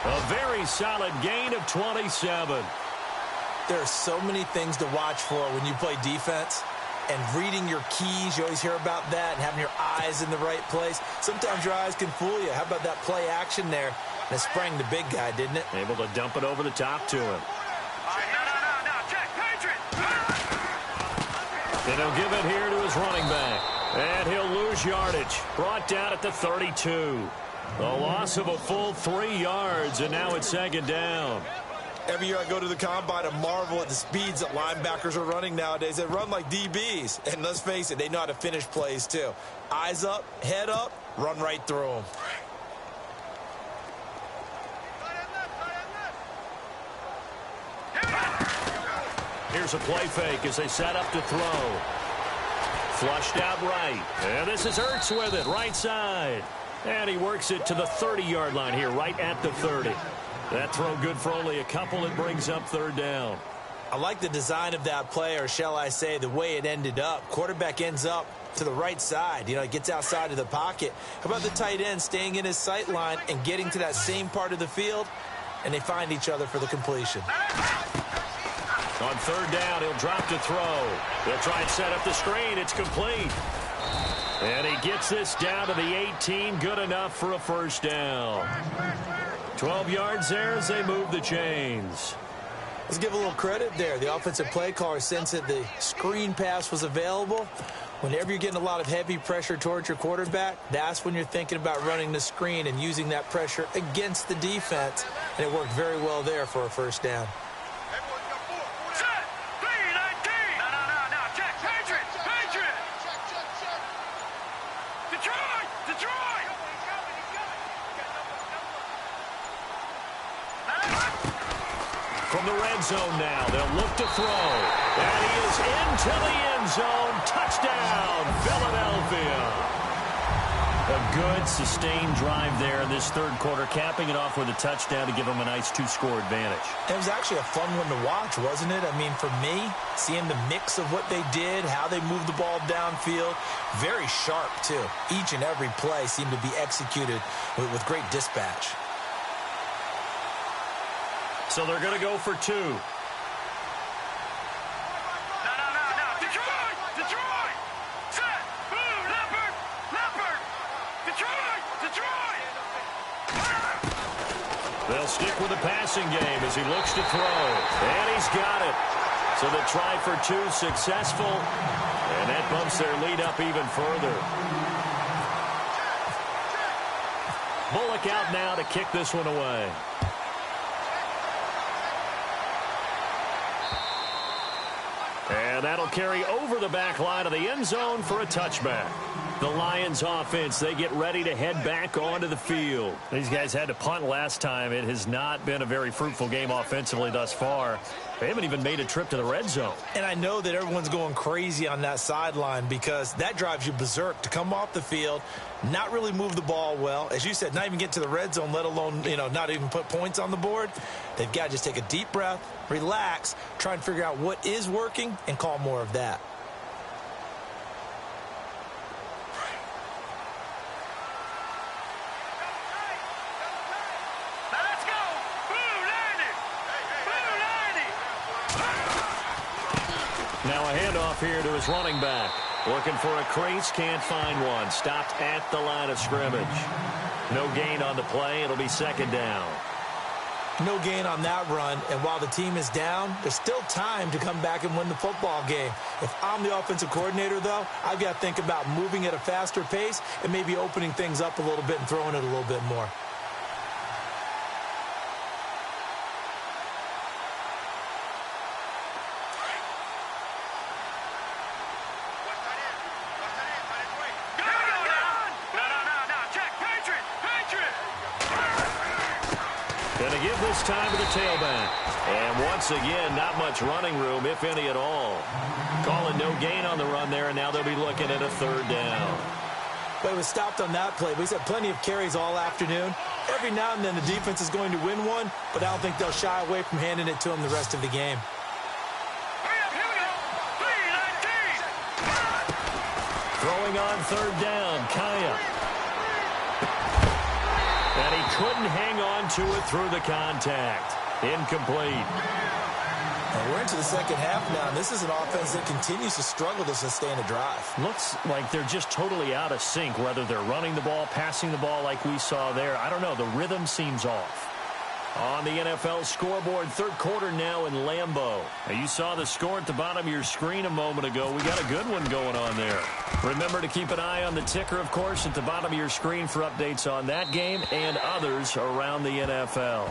A very solid gain of 27. There are so many things to watch for when you play defense. And reading your keys, you always hear about that, and having your eyes in the right place. Sometimes your eyes can fool you. How about that play action there? And it sprang the big guy, didn't it? Able to dump it over the top to him. And he'll give it here to his running back. And he'll lose yardage. Brought down at the 32. A loss of a full 3 yards, and now it's second down. Every year I go to the combine and marvel at the speeds that linebackers are running nowadays. They run like DBs. And let's face it, they know how to finish plays too. Eyes up, head up, run right through them. Here's a play fake as they set up to throw. Flushed out right. And this is Ertz with it, right side. And he works it to the 30-yard line here, right at the 30. That throw good for only a couple. It brings up third down. I like the design of that play, or shall I say the way it ended up. Quarterback ends up to the right side. You know, it gets outside of the pocket. How about the tight end staying in his sight line and getting to that same part of the field, and they find each other for the completion. On third down, he'll drop to throw. They'll try and set up the screen. It's complete. And he gets this down to the 18. Good enough for a first down. 12 yards there as they move the chains. Let's give a little credit there. The offensive play caller, since that the screen pass was available, whenever you're getting a lot of heavy pressure towards your quarterback, that's when you're thinking about running the screen and using that pressure against the defense. And it worked very well there for a first down. From the red zone now, they'll look to throw. And he is into the end zone. Touchdown, Philadelphia. A good, sustained drive there in this third quarter, capping it off with a touchdown to give them a nice 2-score advantage. It was actually a fun one to watch, wasn't it? I mean, for me, seeing the mix of what they did, how they moved the ball downfield, very sharp, too. Each and every play seemed to be executed with great dispatch. So they're going to go for 2. No. Detroit! Set! Boom! Leopard! Detroit! They'll stick with the passing game as he looks to throw. And he's got it. So the try for 2 successful. And that bumps their lead up even further. Bullock out now to kick this one away. And that'll carry over the back line of the end zone for a touchback. The Lions offense, they get ready to head back onto the field. These guys had to punt last time. It has not been a very fruitful game offensively thus far. They haven't even made a trip to the red zone. And I know that everyone's going crazy on that sideline because that drives you berserk to come off the field, not really move the ball well. As you said, not even get to the red zone, let alone, not even put points on the board. They've got to just take a deep breath, relax, try and figure out what is working, and call more of that. Now a handoff here to his running back. Looking for a crease, can't find one. Stopped at the line of scrimmage. No gain on the play. It'll be second down. No gain on that run, and while the team is down, there's still time to come back and win the football game. If I'm the offensive coordinator, though, I've got to think about moving at a faster pace and maybe opening things up a little bit and throwing it a little bit more. Gonna give this time to the tailback. And once again, not much running room, if any at all. Calling no gain on the run there, and now they'll be looking at a third down. But it was stopped on that play. We've had plenty of carries all afternoon. Every now and then the defense is going to win one, but I don't think they'll shy away from handing it to them the rest of the game. Throwing on third down, Kaya. couldn't hang on to it through the contact. Incomplete. And we're into the second half now, and this is an offense that continues to struggle to sustain a drive. Looks like they're just totally out of sync, whether they're running the ball, passing the ball like we saw there. I don't know. The rhythm seems off. On the NFL scoreboard, third quarter now in Lambeau. Now, you saw the score at the bottom of your screen a moment ago. We got a good one going on there. Remember to keep an eye on the ticker, of course, at the bottom of your screen for updates on that game and others around the NFL.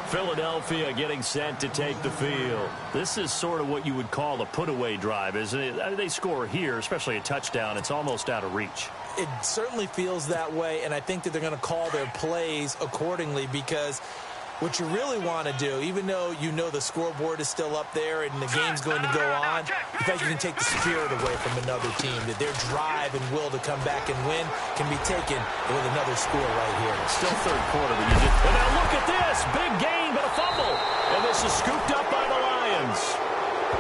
Philadelphia getting set to take the field. This is sort of what you would call a put-away drive, isn't it? They score here, especially a touchdown. It's almost out of reach. It certainly feels that way, and I think that they're going to call their plays accordingly, because what you really want to do, even though you know the scoreboard is still up there and the game's going to go on, in fact, you can take the spirit away from another team, that their drive and will to come back and win can be taken with another score right here. Still third quarter, but you just... And now look at this! Big gain, but a fumble! And this is scooped up by the Lions.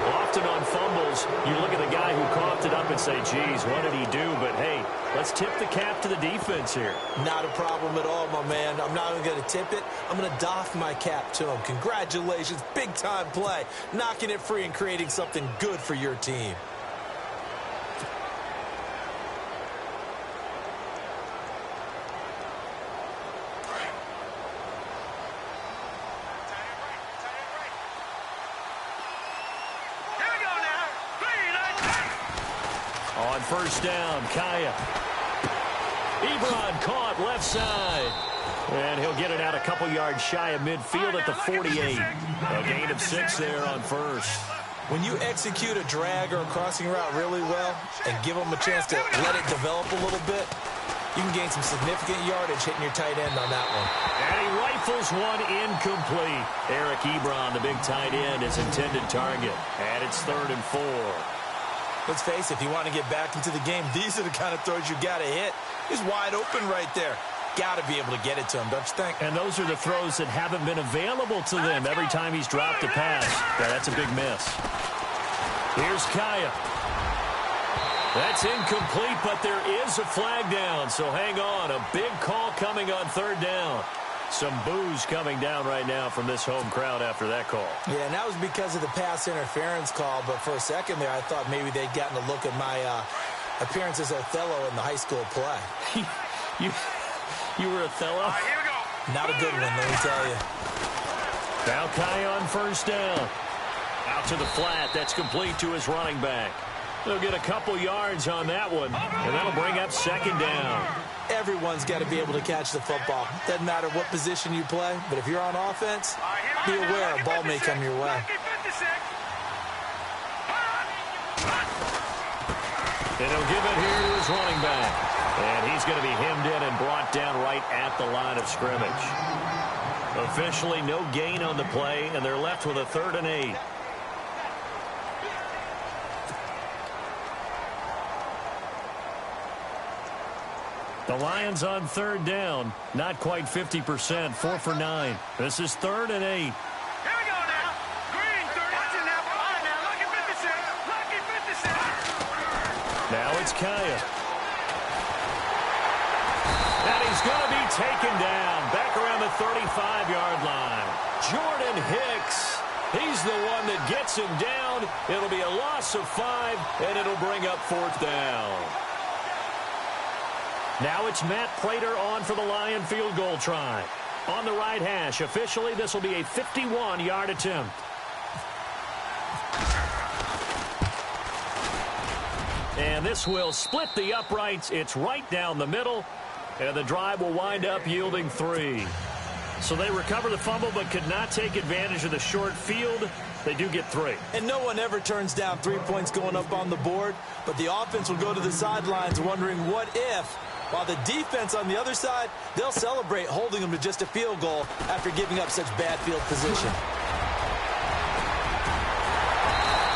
Often on fumbles, you look at the guy who coughed it up and say, geez, what did he do? But, hey, let's tip the cap to the defense here. Not a problem at all, my man. I'm not even going to tip it. I'm going to doff my cap to him. Congratulations. Big-time play. Knocking it free and creating something good for your team. On first down, Kaya. Ebron caught left side. And he'll get it out a couple yards shy of midfield at the 48. A gain of 6 there on first. When you execute a drag or a crossing route really well and give them a chance to let it develop a little bit, you can gain some significant yardage hitting your tight end on that one. And he rifles one incomplete. Eric Ebron, the big tight end, his intended target. And it's 3rd and 4. Let's face it, if you want to get back into the game, these are the kind of throws you got to hit. He's wide open right there. Got to be able to get it to him, don't you think? And those are the throws that haven't been available to them every time he's dropped a pass. Yeah, that's a big miss. Here's Kaya. That's incomplete, but there is a flag down, so hang on. A big call coming on 3rd down. Some boos coming down right now from this home crowd after that call. Yeah, and that was because of the pass interference call, but for a second there, I thought maybe they'd gotten a look at my appearance as Othello in the high school play. You were Othello? All right, here we go. Not a good one, let me tell you. Now Kai on first down. Out to the flat. That's complete to his running back. They'll get a couple yards on that one, and that'll bring up 2nd down. Everyone's got to be able to catch the football. Doesn't matter what position you play, but if you're on offense, be aware a ball may come your way. And he'll give it here to his running back. And he's going to be hemmed in and brought down right at the line of scrimmage. Officially no gain on the play, and they're left with a 3rd and 8. The Lions on 3rd down. Not quite 50%. 4 for 9. This is 3rd and 8. Here we go now. Green, 30. Watch it now. All right, now. Lucky 56. Lucky 56. Now it's Kaya. And he's going to be taken down. Back around the 35-yard line. Jordan Hicks. He's the one that gets him down. It'll be a loss of 5, and it'll bring up 4th down. Now it's Matt Prater on for the Lion field goal try. On the right hash. Officially, this will be a 51-yard attempt. And this will split the uprights. It's right down the middle. And the drive will wind up yielding 3. So they recover the fumble but could not take advantage of the short field. They do get 3. And no one ever turns down 3 points going up on the board. But the offense will go to the sidelines wondering what if. While the defense on the other side, they'll celebrate holding them to just a field goal after giving up such bad field position.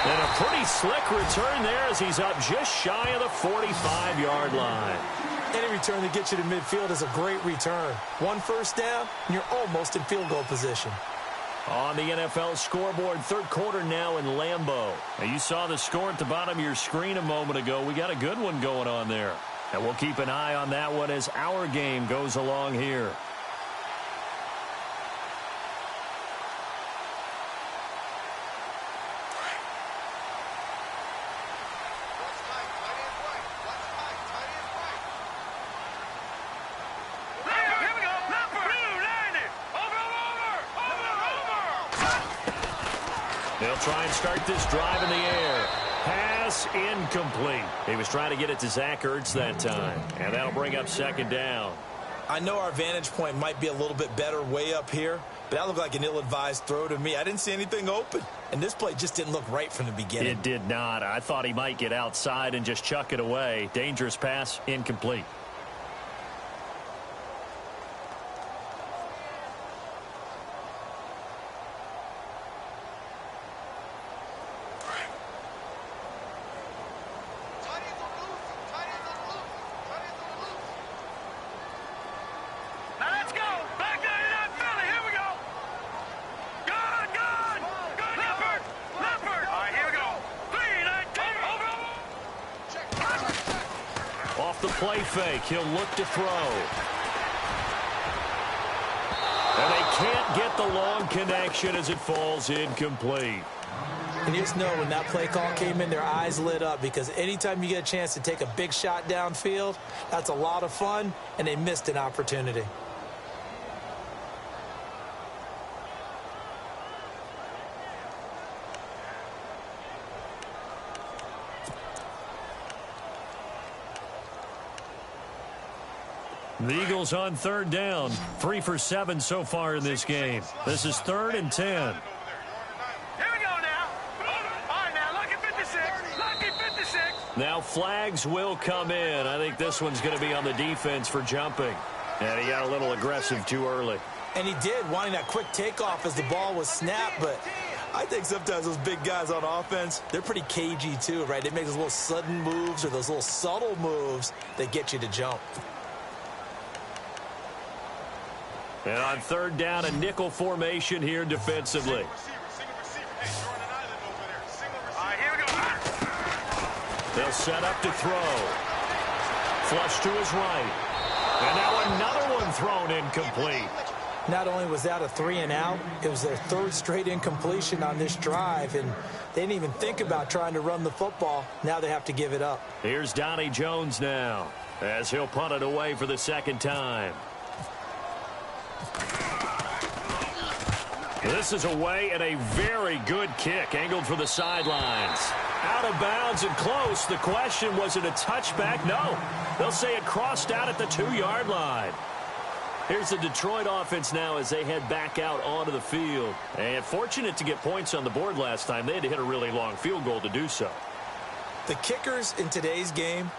And a pretty slick return there as he's up just shy of the 45-yard line. Any return that gets you to midfield is a great return. 1 first down, and you're almost in field goal position. On the NFL scoreboard, 3rd quarter now in Lambeau. Now you saw the score at the bottom of your screen a moment ago. We got a good one going on there. And we'll keep an eye on that one as our game goes along here. They'll try and start this drive in the air. Pass incomplete. He was trying to get it to Zach Ertz that time. And that'll bring up second down. I know our vantage point might be a little bit better way up here, but that looked like an ill-advised throw to me. I didn't see anything open, and this play just didn't look right from the beginning. It did not. I thought he might get outside and just chuck it away. Dangerous pass, incomplete. Play fake. He'll look to throw. And they can't get the long connection as it falls incomplete. And you just know when that play call came in, their eyes lit up, because anytime you get a chance to take a big shot downfield, that's a lot of fun, and they missed an opportunity. The Eagles on third down. 3 for 7 so far in this game. This is 3rd and 10. Here we go now. All right, now, lucky 56. Lucky 56. Now flags will come in. I think this one's going to be on the defense for jumping. And he got a little aggressive too early. And he did, wanting that quick takeoff as the ball was snapped, but I think sometimes those big guys on offense, they're pretty cagey too, right? They make those little sudden moves or those little subtle moves that get you to jump. And on third down, a nickel formation here defensively. All right, here we go. They'll set up to throw. Flush to his right. And now another one thrown incomplete. Not only was that a 3-and-out, it was their 3rd straight incompletion on this drive, and they didn't even think about trying to run the football. Now they have to give it up. Here's Donnie Jones now, as he'll punt it away for the second time. This is away and a very good kick, angled for the sidelines. Out of bounds and close. The question, was it a touchback? No. They'll say it crossed out at the 2-yard line. Here's the Detroit offense now as they head back out onto the field. And fortunate to get points on the board last time. They had to hit a really long field goal to do so. The kickers in today's game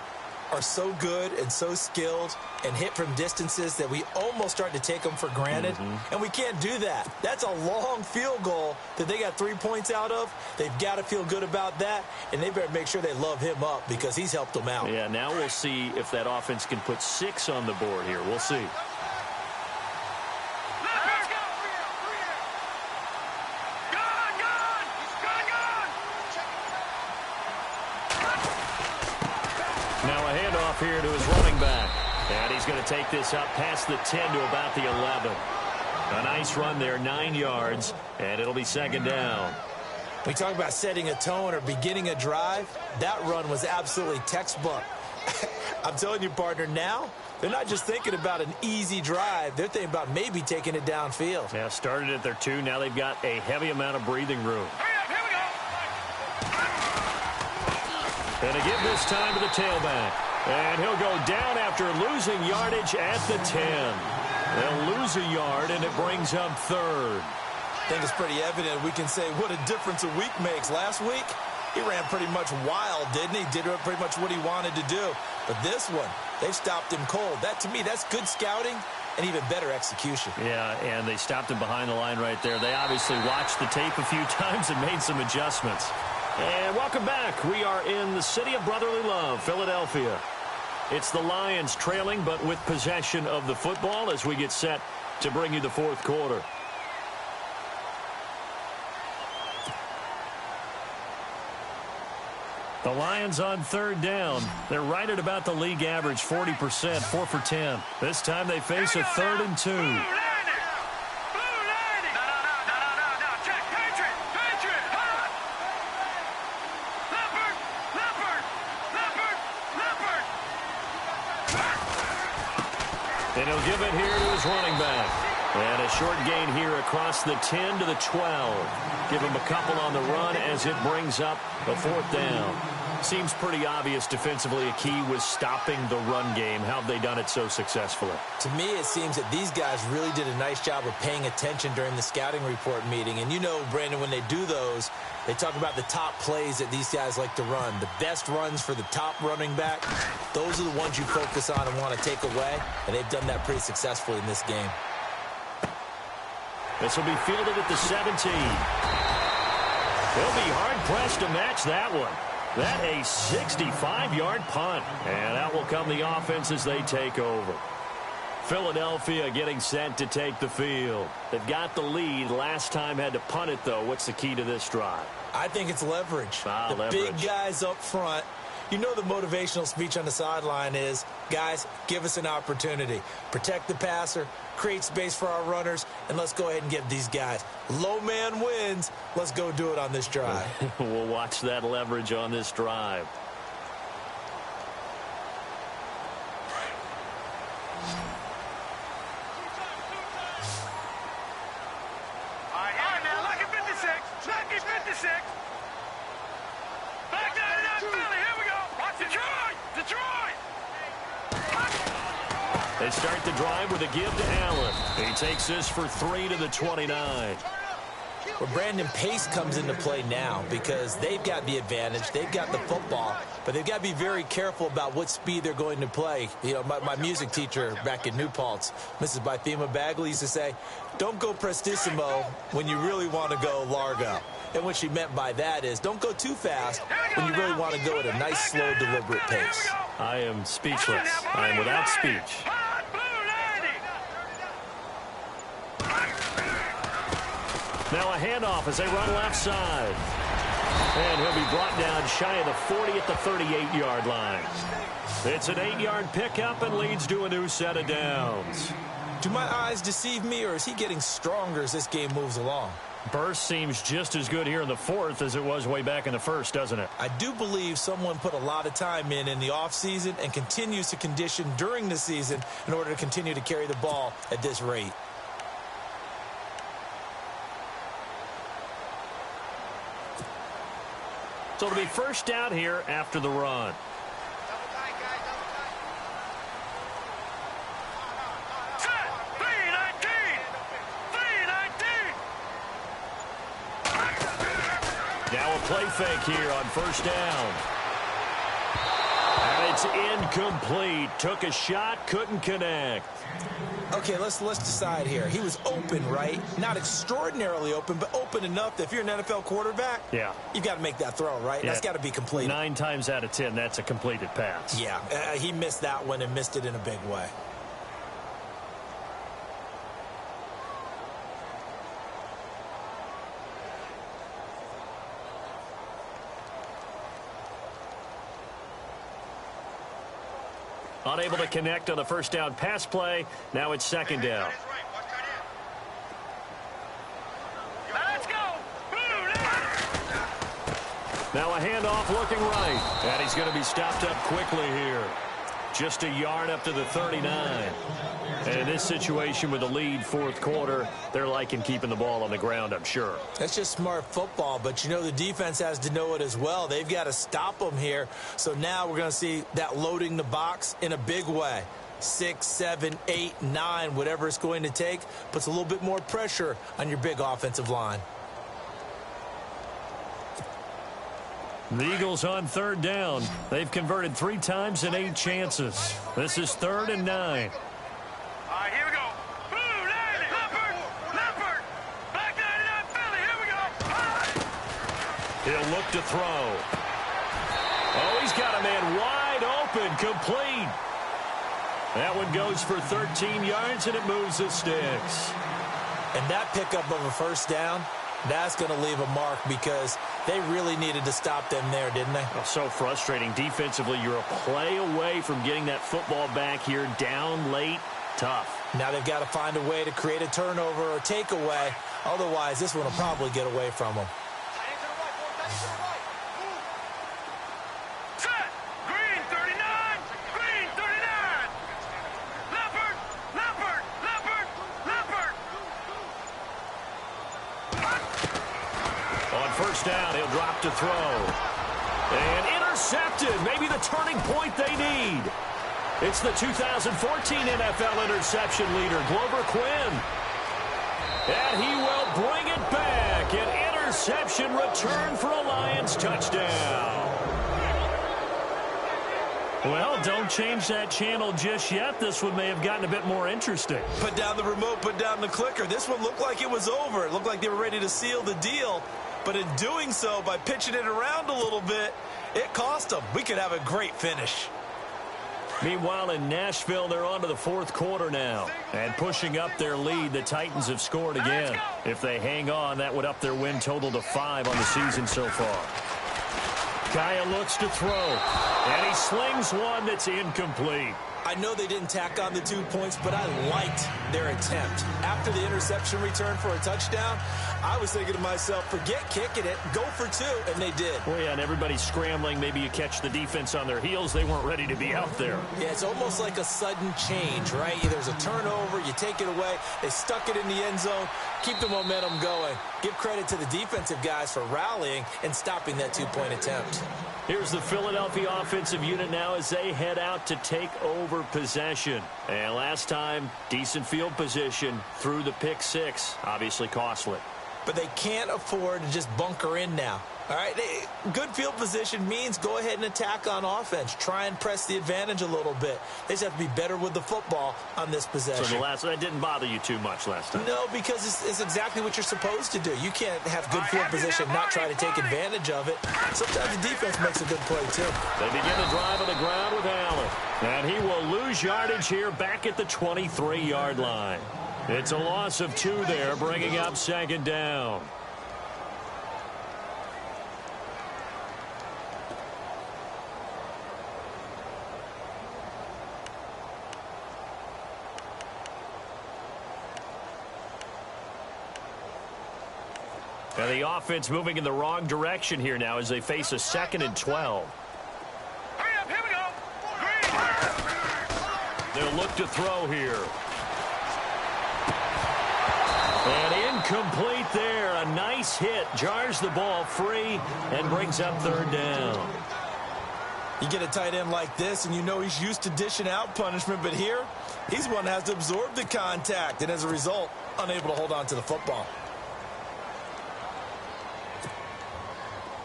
are so good and so skilled and hit from distances that we almost start to take them for granted. And we can't do that. That's a long field goal that they got 3 points out of. They've got to feel good about that, and they better make sure they love him up because he's helped them out. Yeah, now we'll see if that offense can put 6 on the board here. We'll see. Here to his running back. And he's going to take this up past the 10 to about the 11. A nice run there, 9 yards, and it'll be second down. We talk about setting a tone or beginning a drive. That run was absolutely textbook. I'm telling you, partner, now they're not just thinking about an easy drive. They're thinking about maybe taking it downfield. Yeah, started at their 2. Now they've got a heavy amount of breathing room. Here we go. And to give this time to the tailback. And he'll go down after losing yardage at the 10. They'll lose a yard, and it brings up 3rd. I think it's pretty evident. We can say what a difference a week makes. Last week, he ran pretty much wild, didn't he? Did pretty much what he wanted to do. But this one, they've stopped him cold. That, to me, that's good scouting and even better execution. Yeah, and they stopped him behind the line right there. They obviously watched the tape a few times and made some adjustments. And welcome back. We are in the city of brotherly love, Philadelphia. It's the Lions trailing, but with possession of the football as we get set to bring you the 4th quarter. The Lions on third down. They're right at about the league average, 40%, 4 for 10. This time they face a 3rd and 2. And he'll give it here to his running back. And a short gain here across the 10 to the 12. Give him a couple on the run as it brings up a 4th down. Seems pretty obvious defensively a key was stopping the run game. How have they done it so successfully? To me, it seems that these guys really did a nice job of paying attention during the scouting report meeting. And you know, Brandon, when they do those, they talk about the top plays that these guys like to run. The best runs for the top running back, those are the ones you focus on and want to take away. And they've done that pretty successfully in this game. This will be fielded at the 17. They'll be hard-pressed to match that one. That a 65-yard punt. And out will come the offense as they take over. Philadelphia getting set to take the field. They've got the lead. Last time had to punt it, though. What's the key to this drive? I think it's leverage. The big guys up front. You know the motivational speech on the sideline is, guys, give us an opportunity. Protect the passer, create space for our runners, and let's go ahead and give these guys. Low man wins. Let's go do it on this drive. We'll watch that leverage on this drive. All right, now, lucky 56. Lucky 56. Back down in that Philly. Here we go. Watch Detroit. Detroit. They start the drive with a give to Allen. He takes this for 3 to the 29. Well, Brandon, pace comes into play now because they've got the advantage. They've got the football, but they've got to be very careful about what speed they're going to play. You know, my music teacher back in New Paltz, Mrs. Bythema Bagley, used to say, don't go prestissimo when you really want to go largo. And what she meant by that is don't go too fast when you really want to go at a nice, slow, deliberate pace. I am speechless. I am without speech. Now a handoff as they run left side. And he'll be brought down shy of the 40 at the 38-yard line. It's an 8-yard pickup and leads to a new set of downs. Do my eyes deceive me, or is he getting stronger as this game moves along? Burst seems just as good here in the 4th as it was way back in the 1st, doesn't it? I do believe someone put a lot of time in the offseason and continues to condition during the season in order to continue to carry the ball at this rate. So it'll be first down here after the run. Now a play fake here on first down. And it's incomplete. Took a shot, couldn't connect. Okay, let's decide here. He was open, right? Not extraordinarily open, but open enough that if you're an NFL quarterback, yeah, you've got to make that throw, right? Yeah. That's got to be completed. 9 times out of 10, that's a completed pass. Yeah, he missed that one and missed it in a big way. Unable to connect on the first down pass play. Now it's second down. Let's go. Now a handoff looking right. And he's going to be stopped up quickly here. Just a yard up to the 39. And in this situation with the lead 4th quarter, they're liking keeping the ball on the ground, I'm sure. That's just smart football, but you know the defense has to know it as well. They've got to stop them here. So now we're going to see that loading the box in a big way. 6, 7, 8, 9, whatever it's going to take, puts a little bit more pressure on your big offensive line. The Eagles on third down. They've converted 3 times in 8 chances. This is 3rd and 9. All right, here we go. Leopard. Back down in that Philly. Here we go. He'll look to throw. Oh, he's got a man wide open, complete. That one goes for 13 yards, and it moves the sticks. And that pickup of a first down, that's going to leave a mark because They really needed to stop them there, didn't they? Oh, so frustrating. Defensively, you're a play away from getting that football back here. Down late, tough. Now they've got to find a way to create a turnover or takeaway. Otherwise, this one will probably get away from them. Set. Green 39. Green 39. Leopard. Leopard. Leopard. Leopard. On first down, he'll drop to throw. And intercepted. Maybe the turning point they need. It's the 2014 NFL interception leader, Glover Quinn. And he will bring it back. An interception return for a Lions touchdown. Well, don't change that channel just yet. This one may have gotten a bit more interesting. Put down the remote, put down the clicker. This one looked like it was over. It looked like they were ready to seal the deal. But in doing so, by pitching it around a little bit, it cost them. We could have a great finish. Meanwhile, in Nashville, they're on to the fourth quarter now. And pushing up their lead, the Titans have scored again. If they hang on, that would up their win total to 5 on the season so far. Kaya looks to throw. And he slings one that's incomplete. I know they didn't tack on the 2 points, but I liked their attempt. After the interception return for a touchdown, I was thinking to myself, forget kicking it, go for 2, and they did. Well, yeah, and everybody's scrambling. Maybe you catch the defense on their heels. They weren't ready to be out there. Yeah, it's almost like a sudden change, right? There's a turnover, you take it away, they stuck it in the end zone, keep the momentum going. Give credit to the defensive guys for rallying and stopping that 2-point attempt. Here's the Philadelphia offensive unit now as they head out to take over possession. And last time, decent field position through the pick 6. Obviously costly. But they can't afford to just bunker in now. All right, good field position means go ahead and attack on offense. Try and press the advantage a little bit. They just have to be better with the football on this possession. So that didn't bother you too much last time? No, because it's exactly what you're supposed to do. You can't have good field position, not try to take advantage of it. Sometimes the defense makes a good play, too. They begin to drive on the ground with Allen. And he will lose yardage here back at the 23-yard line. It's a loss of 2 there, bringing up second down. And the offense moving in the wrong direction here now as they face a 2nd and 12. Hurry up, here we go. Green. They'll look to throw here. And incomplete there. A nice hit. Jars the ball free and brings up 3rd down. You get a tight end like this, and you know he's used to dishing out punishment, but here, he's one that has to absorb the contact, and as a result, unable to hold on to the football.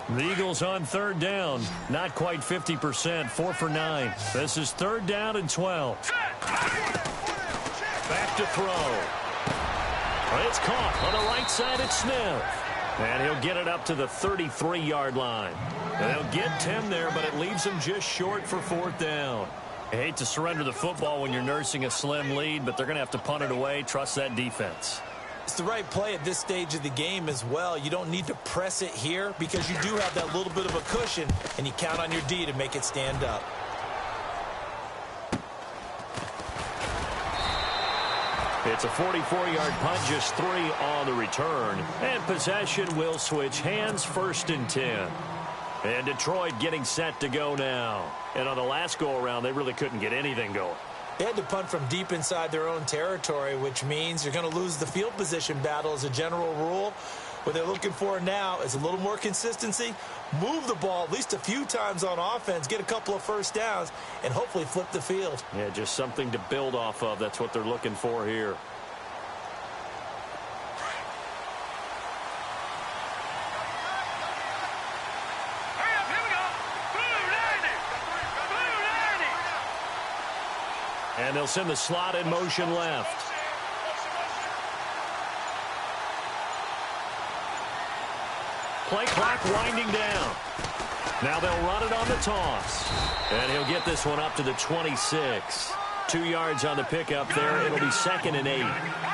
The Eagles on 3rd down. Not quite 50%. 4 for 9. This is 3rd down and 12. Back to throw. It's caught on the right side at Smith. And he'll get it up to the 33-yard line. And they'll get 10 there, but it leaves them just short for 4th down. I hate to surrender the football when you're nursing a slim lead, but they're going to have to punt it away. Trust that defense. It's the right play at this stage of the game as well. You don't need to press it here because you do have that little bit of a cushion, and you count on your D to make it stand up. It's a 44-yard punt, just 3 on the return. And possession will switch hands, 1st and 10. And Detroit getting set to go now. And on the last go-around, they really couldn't get anything going. They had to punt from deep inside their own territory, which means you're going to lose the field position battle as a general rule. What they're looking for now is a little more consistency, move the ball at least a few times on offense, get a couple of 1st downs, and hopefully flip the field. Yeah, just something to build off of. That's what they're looking for here. Hurry up, here we go. Blue 90. Blue 90. And they'll send the slot in motion left. Play clock winding down. Now they'll run it on the toss. And he'll get this one up to the 26. 2 yards on the pickup there. It'll be 2nd and 8.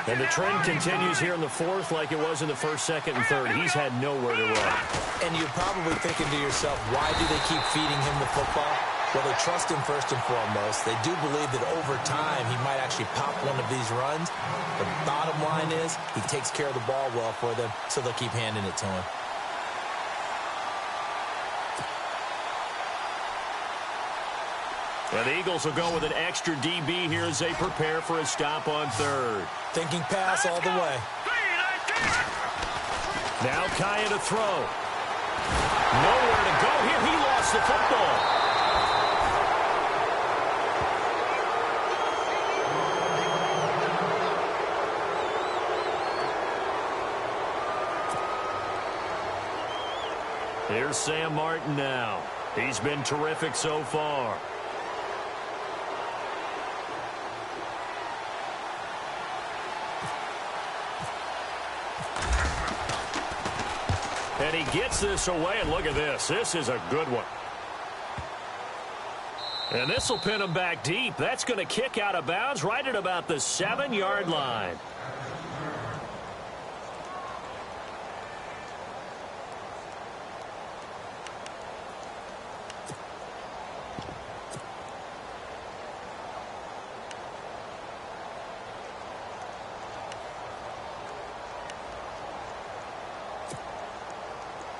And the trend continues here in the 4th like it was in the 1st, 2nd, and 3rd. He's had nowhere to run. And you're probably thinking to yourself, why do they keep feeding him the football? Well, they trust him first and foremost. They do believe that over time he might actually pop one of these runs. The bottom line is he takes care of the ball well for them, so they'll keep handing it to him. And the Eagles will go with an extra DB here as they prepare for a stop on 3rd. Thinking pass all the way. Now Kaya to throw. Nowhere to go here. He lost the football. Here's Sam Martin now. He's been terrific so far. And he gets this away, and look at this. This is a good one. And this will pin him back deep. That's going to kick out of bounds right at about the 7-yard line.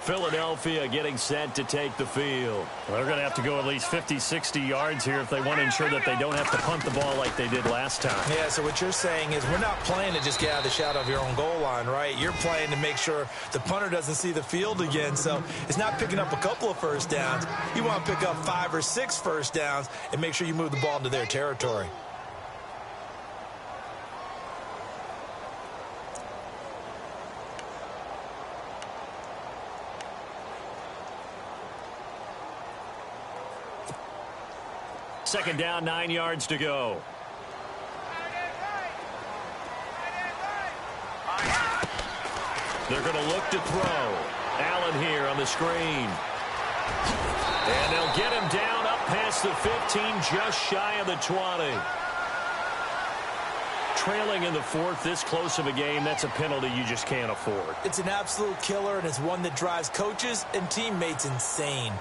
Philadelphia getting set to take the field. Well, they're going to have to go at least 50, 60 yards here if they want to ensure that they don't have to punt the ball like they did last time. Yeah, so what you're saying is we're not playing to just get out of the shadow of your own goal line, right? You're playing to make sure the punter doesn't see the field again. So it's not picking up a couple of first downs. You want to pick up 5 or 6 first downs and make sure you move the ball into their territory. Second down, 9 yards to go. They're going to look to throw. Allen here on the screen. And they'll get him down up past the 15, just shy of the 20. Trailing in the 4th, this close of a game, that's a penalty you just can't afford. It's an absolute killer, and it's one that drives coaches and teammates insane.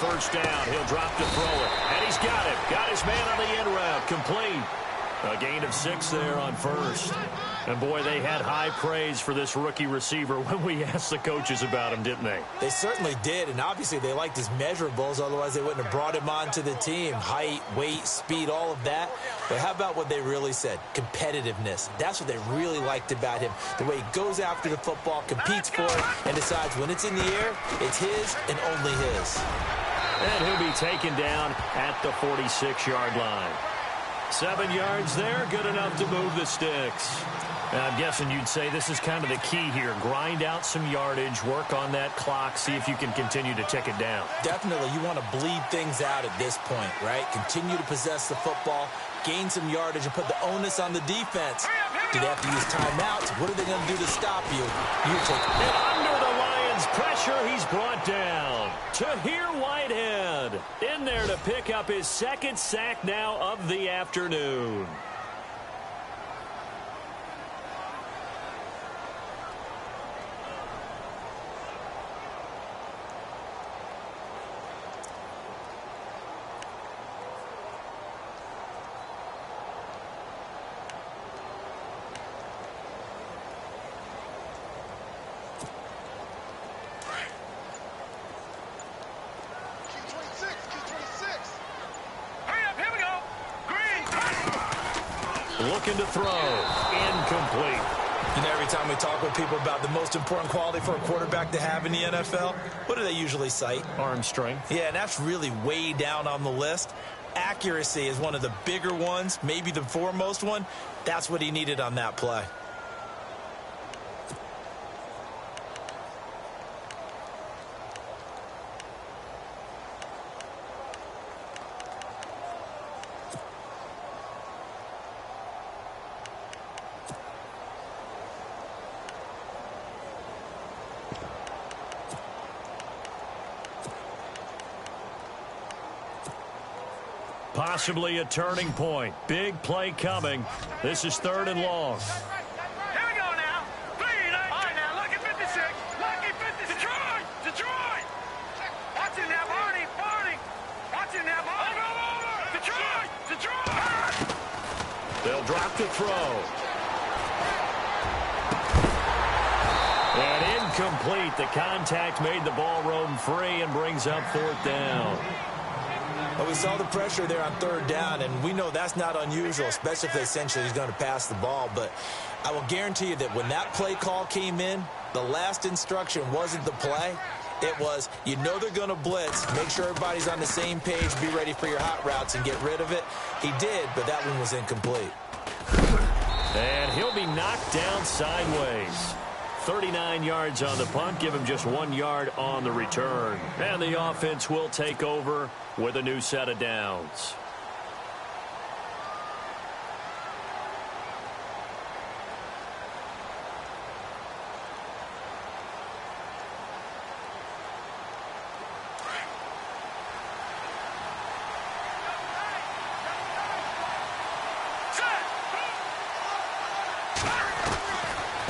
First down, he'll drop to throw it. And he's got it. Got his man on the end route. Complete. A gain of 6 there on first. And, boy, they had high praise for this rookie receiver when we asked the coaches about him, didn't they? They certainly did, and obviously they liked his measurables. Otherwise, they wouldn't have brought him onto the team. Height, weight, speed, all of that. But how about what they really said? Competitiveness. That's what they really liked about him. The way he goes after the football, competes for it, and decides when it's in the air, it's his and only his. And he'll be taken down at the 46-yard line. 7 yards there, good enough to move the sticks. Now, I'm guessing you'd say this is kind of the key here. Grind out some yardage, work on that clock, see if you can continue to tick it down. Definitely, you want to bleed things out at this point, right? Continue to possess the football, gain some yardage, and put the onus on the defense. Do they have to use timeouts? What are they going to do to stop you? You take it. And under the Lions' pressure, he's brought down. Tahir Whitehead in there to pick up his 2nd sack now of the afternoon. Looking to throw. Incomplete. You know, every time we talk with people about the most important quality for a quarterback to have in the NFL, what do they usually cite? Arm strength. Yeah, and that's really way down on the list. Accuracy is one of the bigger ones, maybe the foremost one. That's what he needed on that play. Possibly a turning point. Big play coming. This is 3rd and long. Here we go now. 3, 9, all right, now, look at 56. Lucky 56. Detroit. Watch it now, Barney. Watch it now, Barney. Detroit. They'll drop the throw. And incomplete. The contact made the ball roam free and brings up 4th down. Well, we saw the pressure there on 3rd down, and we know that's not unusual, especially if they essentially he's going to pass the ball. But I will guarantee you that when that play call came in, the last instruction wasn't the play. It was, you know they're going to blitz. Make sure everybody's on the same page. Be ready for your hot routes and get rid of it. He did, but that one was incomplete. And he'll be knocked down sideways. 39 yards on the punt. Give him just 1 yard on the return. And the offense will take over with a new set of downs.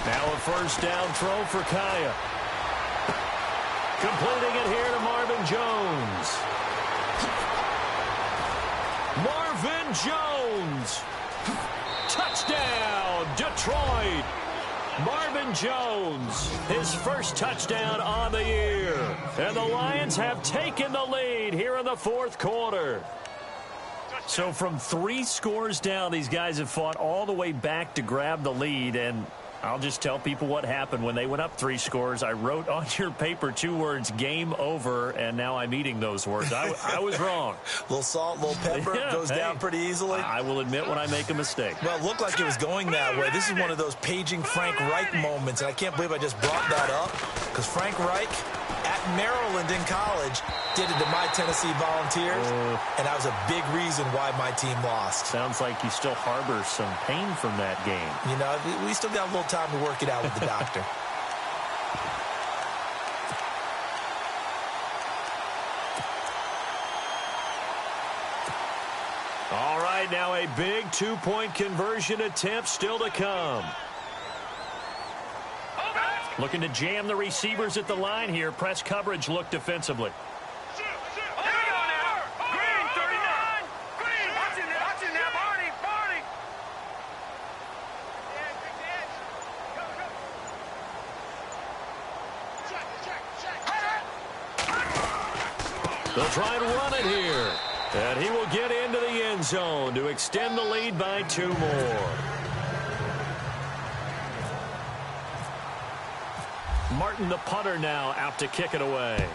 Now a 1st down throw for Kaya. Completing it here to Marvin Jones. Marvin Jones. Touchdown, Detroit. Marvin Jones, his first touchdown on the year. And the Lions have taken the lead here in the 4th quarter. So from 3 scores down, these guys have fought all the way back to grab the lead, and I'll just tell people what happened when they went up 3 scores. I wrote on your paper 2 words, game over, and now I'm eating those words. I was wrong. A little salt, a little pepper, goes down pretty easily. I will admit when I make a mistake. Well, it looked like it was going that way. This is one of those paging Frank Reich moments, and I can't believe I just brought that up, because Frank Reich at Maryland in college did it to my Tennessee Volunteers, and that was a big reason why my team lost. Sounds like you still harbor some pain from that game. You know, we still got a little time to work it out with the doctor. All right, now a big 2-point conversion attempt still to come. Looking to jam the receivers at the line here. Press coverage look defensively. Here we go now. Green, 39. Green, watch it now, Barney. They'll try and run it here. And he will get into the end zone to extend the lead by 2 more. Martin, the punter, now out to kick it away.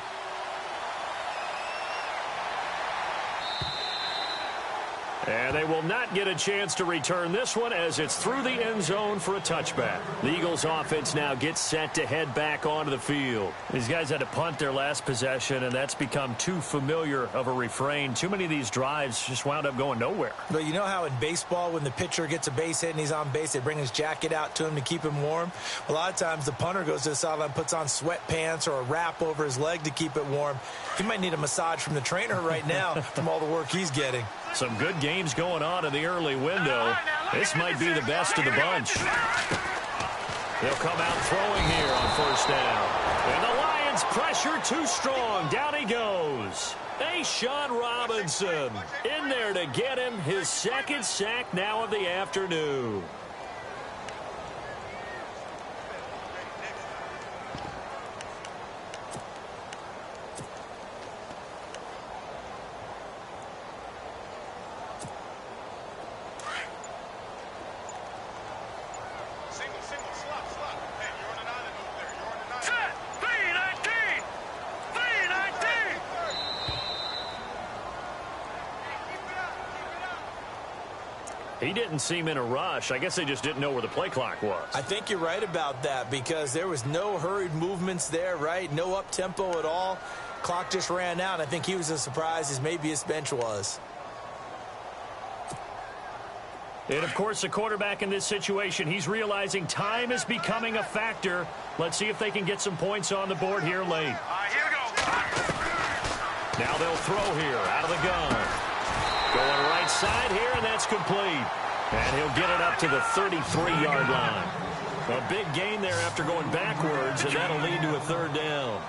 And they will not get a chance to return this one as it's through the end zone for a touchback. The Eagles offense now gets set to head back onto the field. These guys had to punt their last possession, and that's become too familiar of a refrain. Too many of these drives just wound up going nowhere. But you know how in baseball when the pitcher gets a base hit and he's on base, they bring his jacket out to him to keep him warm? A lot of times the punter goes to the sideline, puts on sweatpants or a wrap over his leg to keep it warm. He might need a massage from the trainer right now from all the work he's getting. Some good games going on in the early window. This might be the best of the bunch. They'll come out throwing here on 1st down. And the Lions pressure too strong. Down he goes. Sean Robinson in there to get him his 2nd sack now of the afternoon. He didn't seem in a rush. I guess they just didn't know where the play clock was. I think you're right about that because there was no hurried movements there, right? No up-tempo at all. Clock just ran out. I think he was as surprised as maybe his bench was. And, of course, the quarterback in this situation, he's realizing time is becoming a factor. Let's see if they can get some points on the board here late. Here we go. Now they'll throw here out of the gun. Going right side here, and that's complete. And he'll get it up to the 33-yard line. A big gain there after going backwards, and that'll lead to a third down.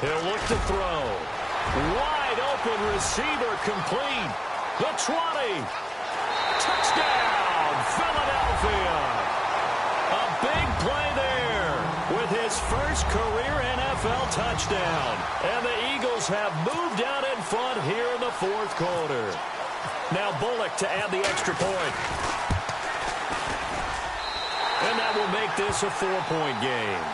He'll look to throw. Wide open receiver complete. The 20. Touchdown, Philadelphia. A big play there with his first career NFL touchdown. And the Eagles have moved out in front here in the fourth quarter. Now Bullock to add the extra point. And that will make this a 4-point game.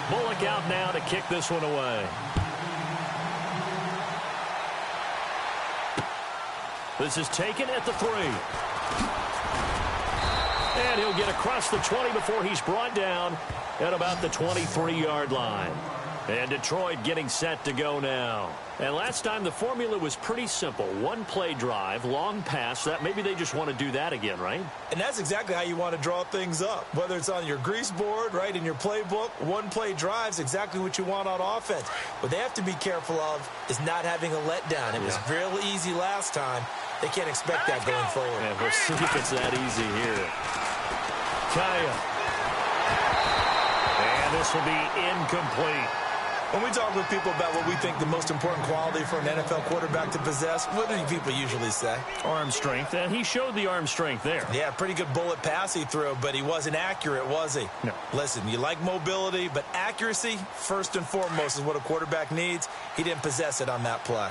Bullock out now to kick this one away. This is taken at the 3. And he'll get across the 20 before he's brought down at about the 23-yard line. And Detroit getting set to go now. And last time the formula was pretty simple. One play drive, long pass. That maybe they just want to do that again, right? And that's exactly how you want to draw things up. Whether it's on your grease board, right, in your playbook, one play drive's exactly what you want on offense. What they have to be careful of is not having a letdown. It was real easy last time. They can't expect that going forward. Yeah, we'll see if it's that easy here. Kaya. And this will be incomplete. When we talk with people about what we think the most important quality for an NFL quarterback to possess, what do people usually say? Arm strength, and he showed the arm strength there. Yeah, pretty good bullet pass he threw, but he wasn't accurate, was he? No. Listen, you like mobility, but accuracy, first and foremost, is what a quarterback needs. He didn't possess it on that play.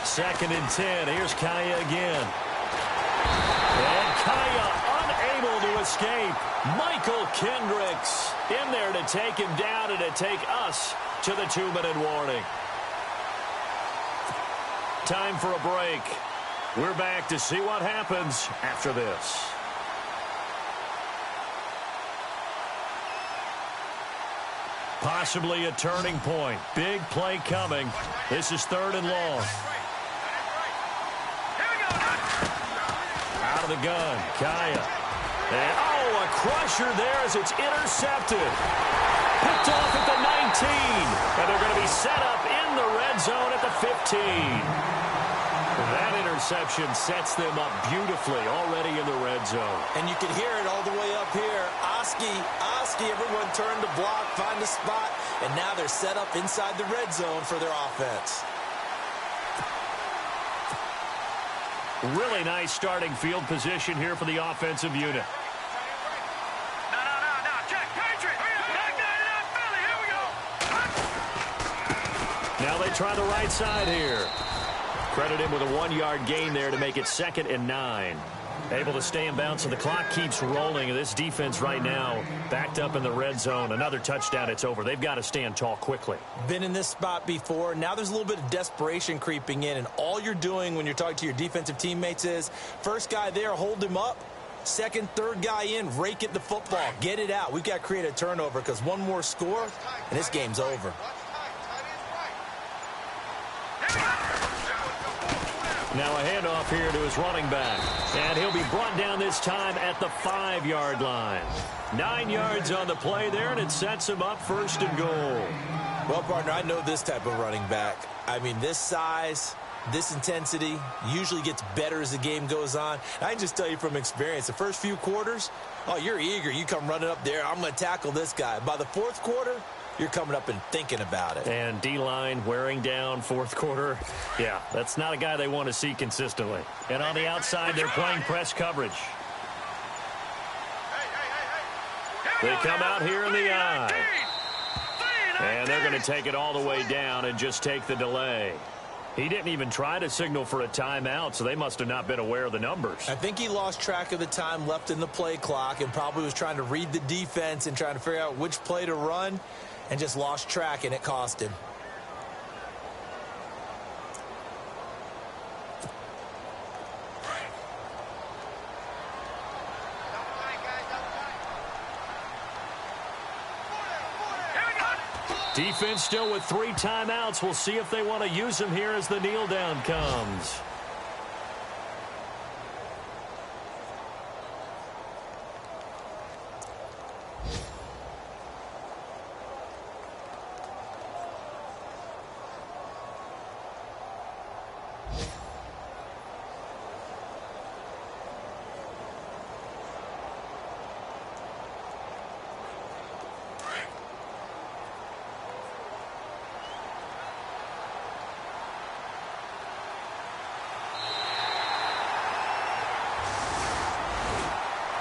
Second and 10. Here's Kaya again. And Kaya unable to escape. Michael Kendricks in there to take him down and to take us to the 2-minute warning. Time for a break. We're back to see what happens after this. Possibly a turning point. Big play coming. This is 3rd and long. Out of the gun, Kaya. And, a crusher there as it's intercepted. Picked off at the 19. And they're going to be set up in the red zone at the 15. That interception sets them up beautifully already in the red zone. And you can hear it all the way up here. Oski, everyone turned to block, find a spot, and now they're set up inside the red zone for their offense. Really nice starting field position here for the offensive unit. Check, Patriot. Here we go. Now they try the right side here. Credit him with a 1-yard gain there to make it 2nd and 9. Able to stay in bounds, so the clock keeps rolling. And this defense right now backed up in the red zone. Another touchdown, it's over. They've got to stand tall quickly. Been in this spot before. Now there's a little bit of desperation creeping in. And all you're doing when you're talking to your defensive teammates is, first guy there, hold him up. Second, third guy in, rake at the football. Get it out. We've got to create a turnover because one more score, and this game's over. Now a handoff here to his running back. And he'll be brought down this time at the 5-yard line. 9 yards on the play there, and it sets him up 1st and goal. Well, partner, I know this type of running back. I mean, this size, this intensity usually gets better as the game goes on. I can just tell you from experience, the first few quarters, you're eager. You come running up there, I'm going to tackle this guy. By the 4th quarter, you're coming up and thinking about it. And D-line wearing down 4th quarter. Yeah, that's not a guy they want to see consistently. And on the outside, they're playing press coverage. They come out here in the eye. And they're going to take it all the way down and just take the delay. He didn't even try to signal for a timeout, so they must have not been aware of the numbers. I think he lost track of the time left in the play clock and probably was trying to read the defense and trying to figure out which play to run and just lost track, and it cost him. Defense still with 3 timeouts. We'll see if they want to use them here as the kneel down comes.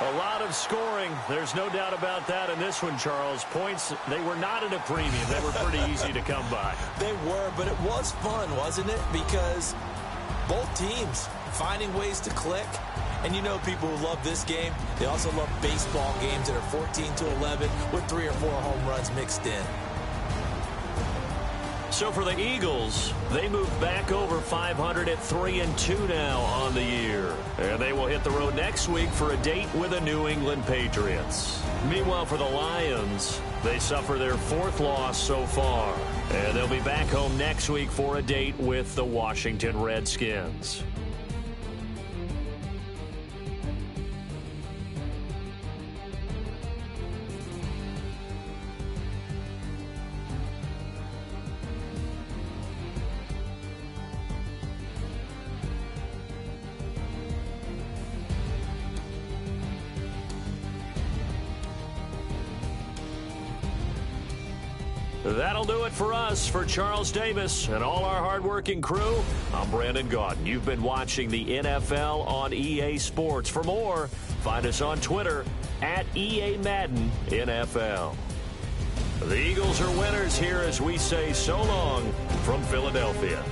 A lot of scoring. There's no doubt about that in this one, Charles. Points, they were not at a premium. They were pretty easy to come by. They were, but it was fun, wasn't it? Because both teams finding ways to click. And you know people who love this game, they also love baseball games that are 14-11 with 3 or 4 home runs mixed in. So for the Eagles, they move back over 500 at 3-2 now on the year. And they will hit the road next week for a date with the New England Patriots. Meanwhile, for the Lions, they suffer their 4th loss so far. And they'll be back home next week for a date with the Washington Redskins. That'll do it for us. For Charles Davis and all our hardworking crew, I'm Brandon Gaudin. You've been watching the NFL on EA Sports. For more, find us on Twitter at EA Madden NFL. The Eagles are winners here as we say so long from Philadelphia.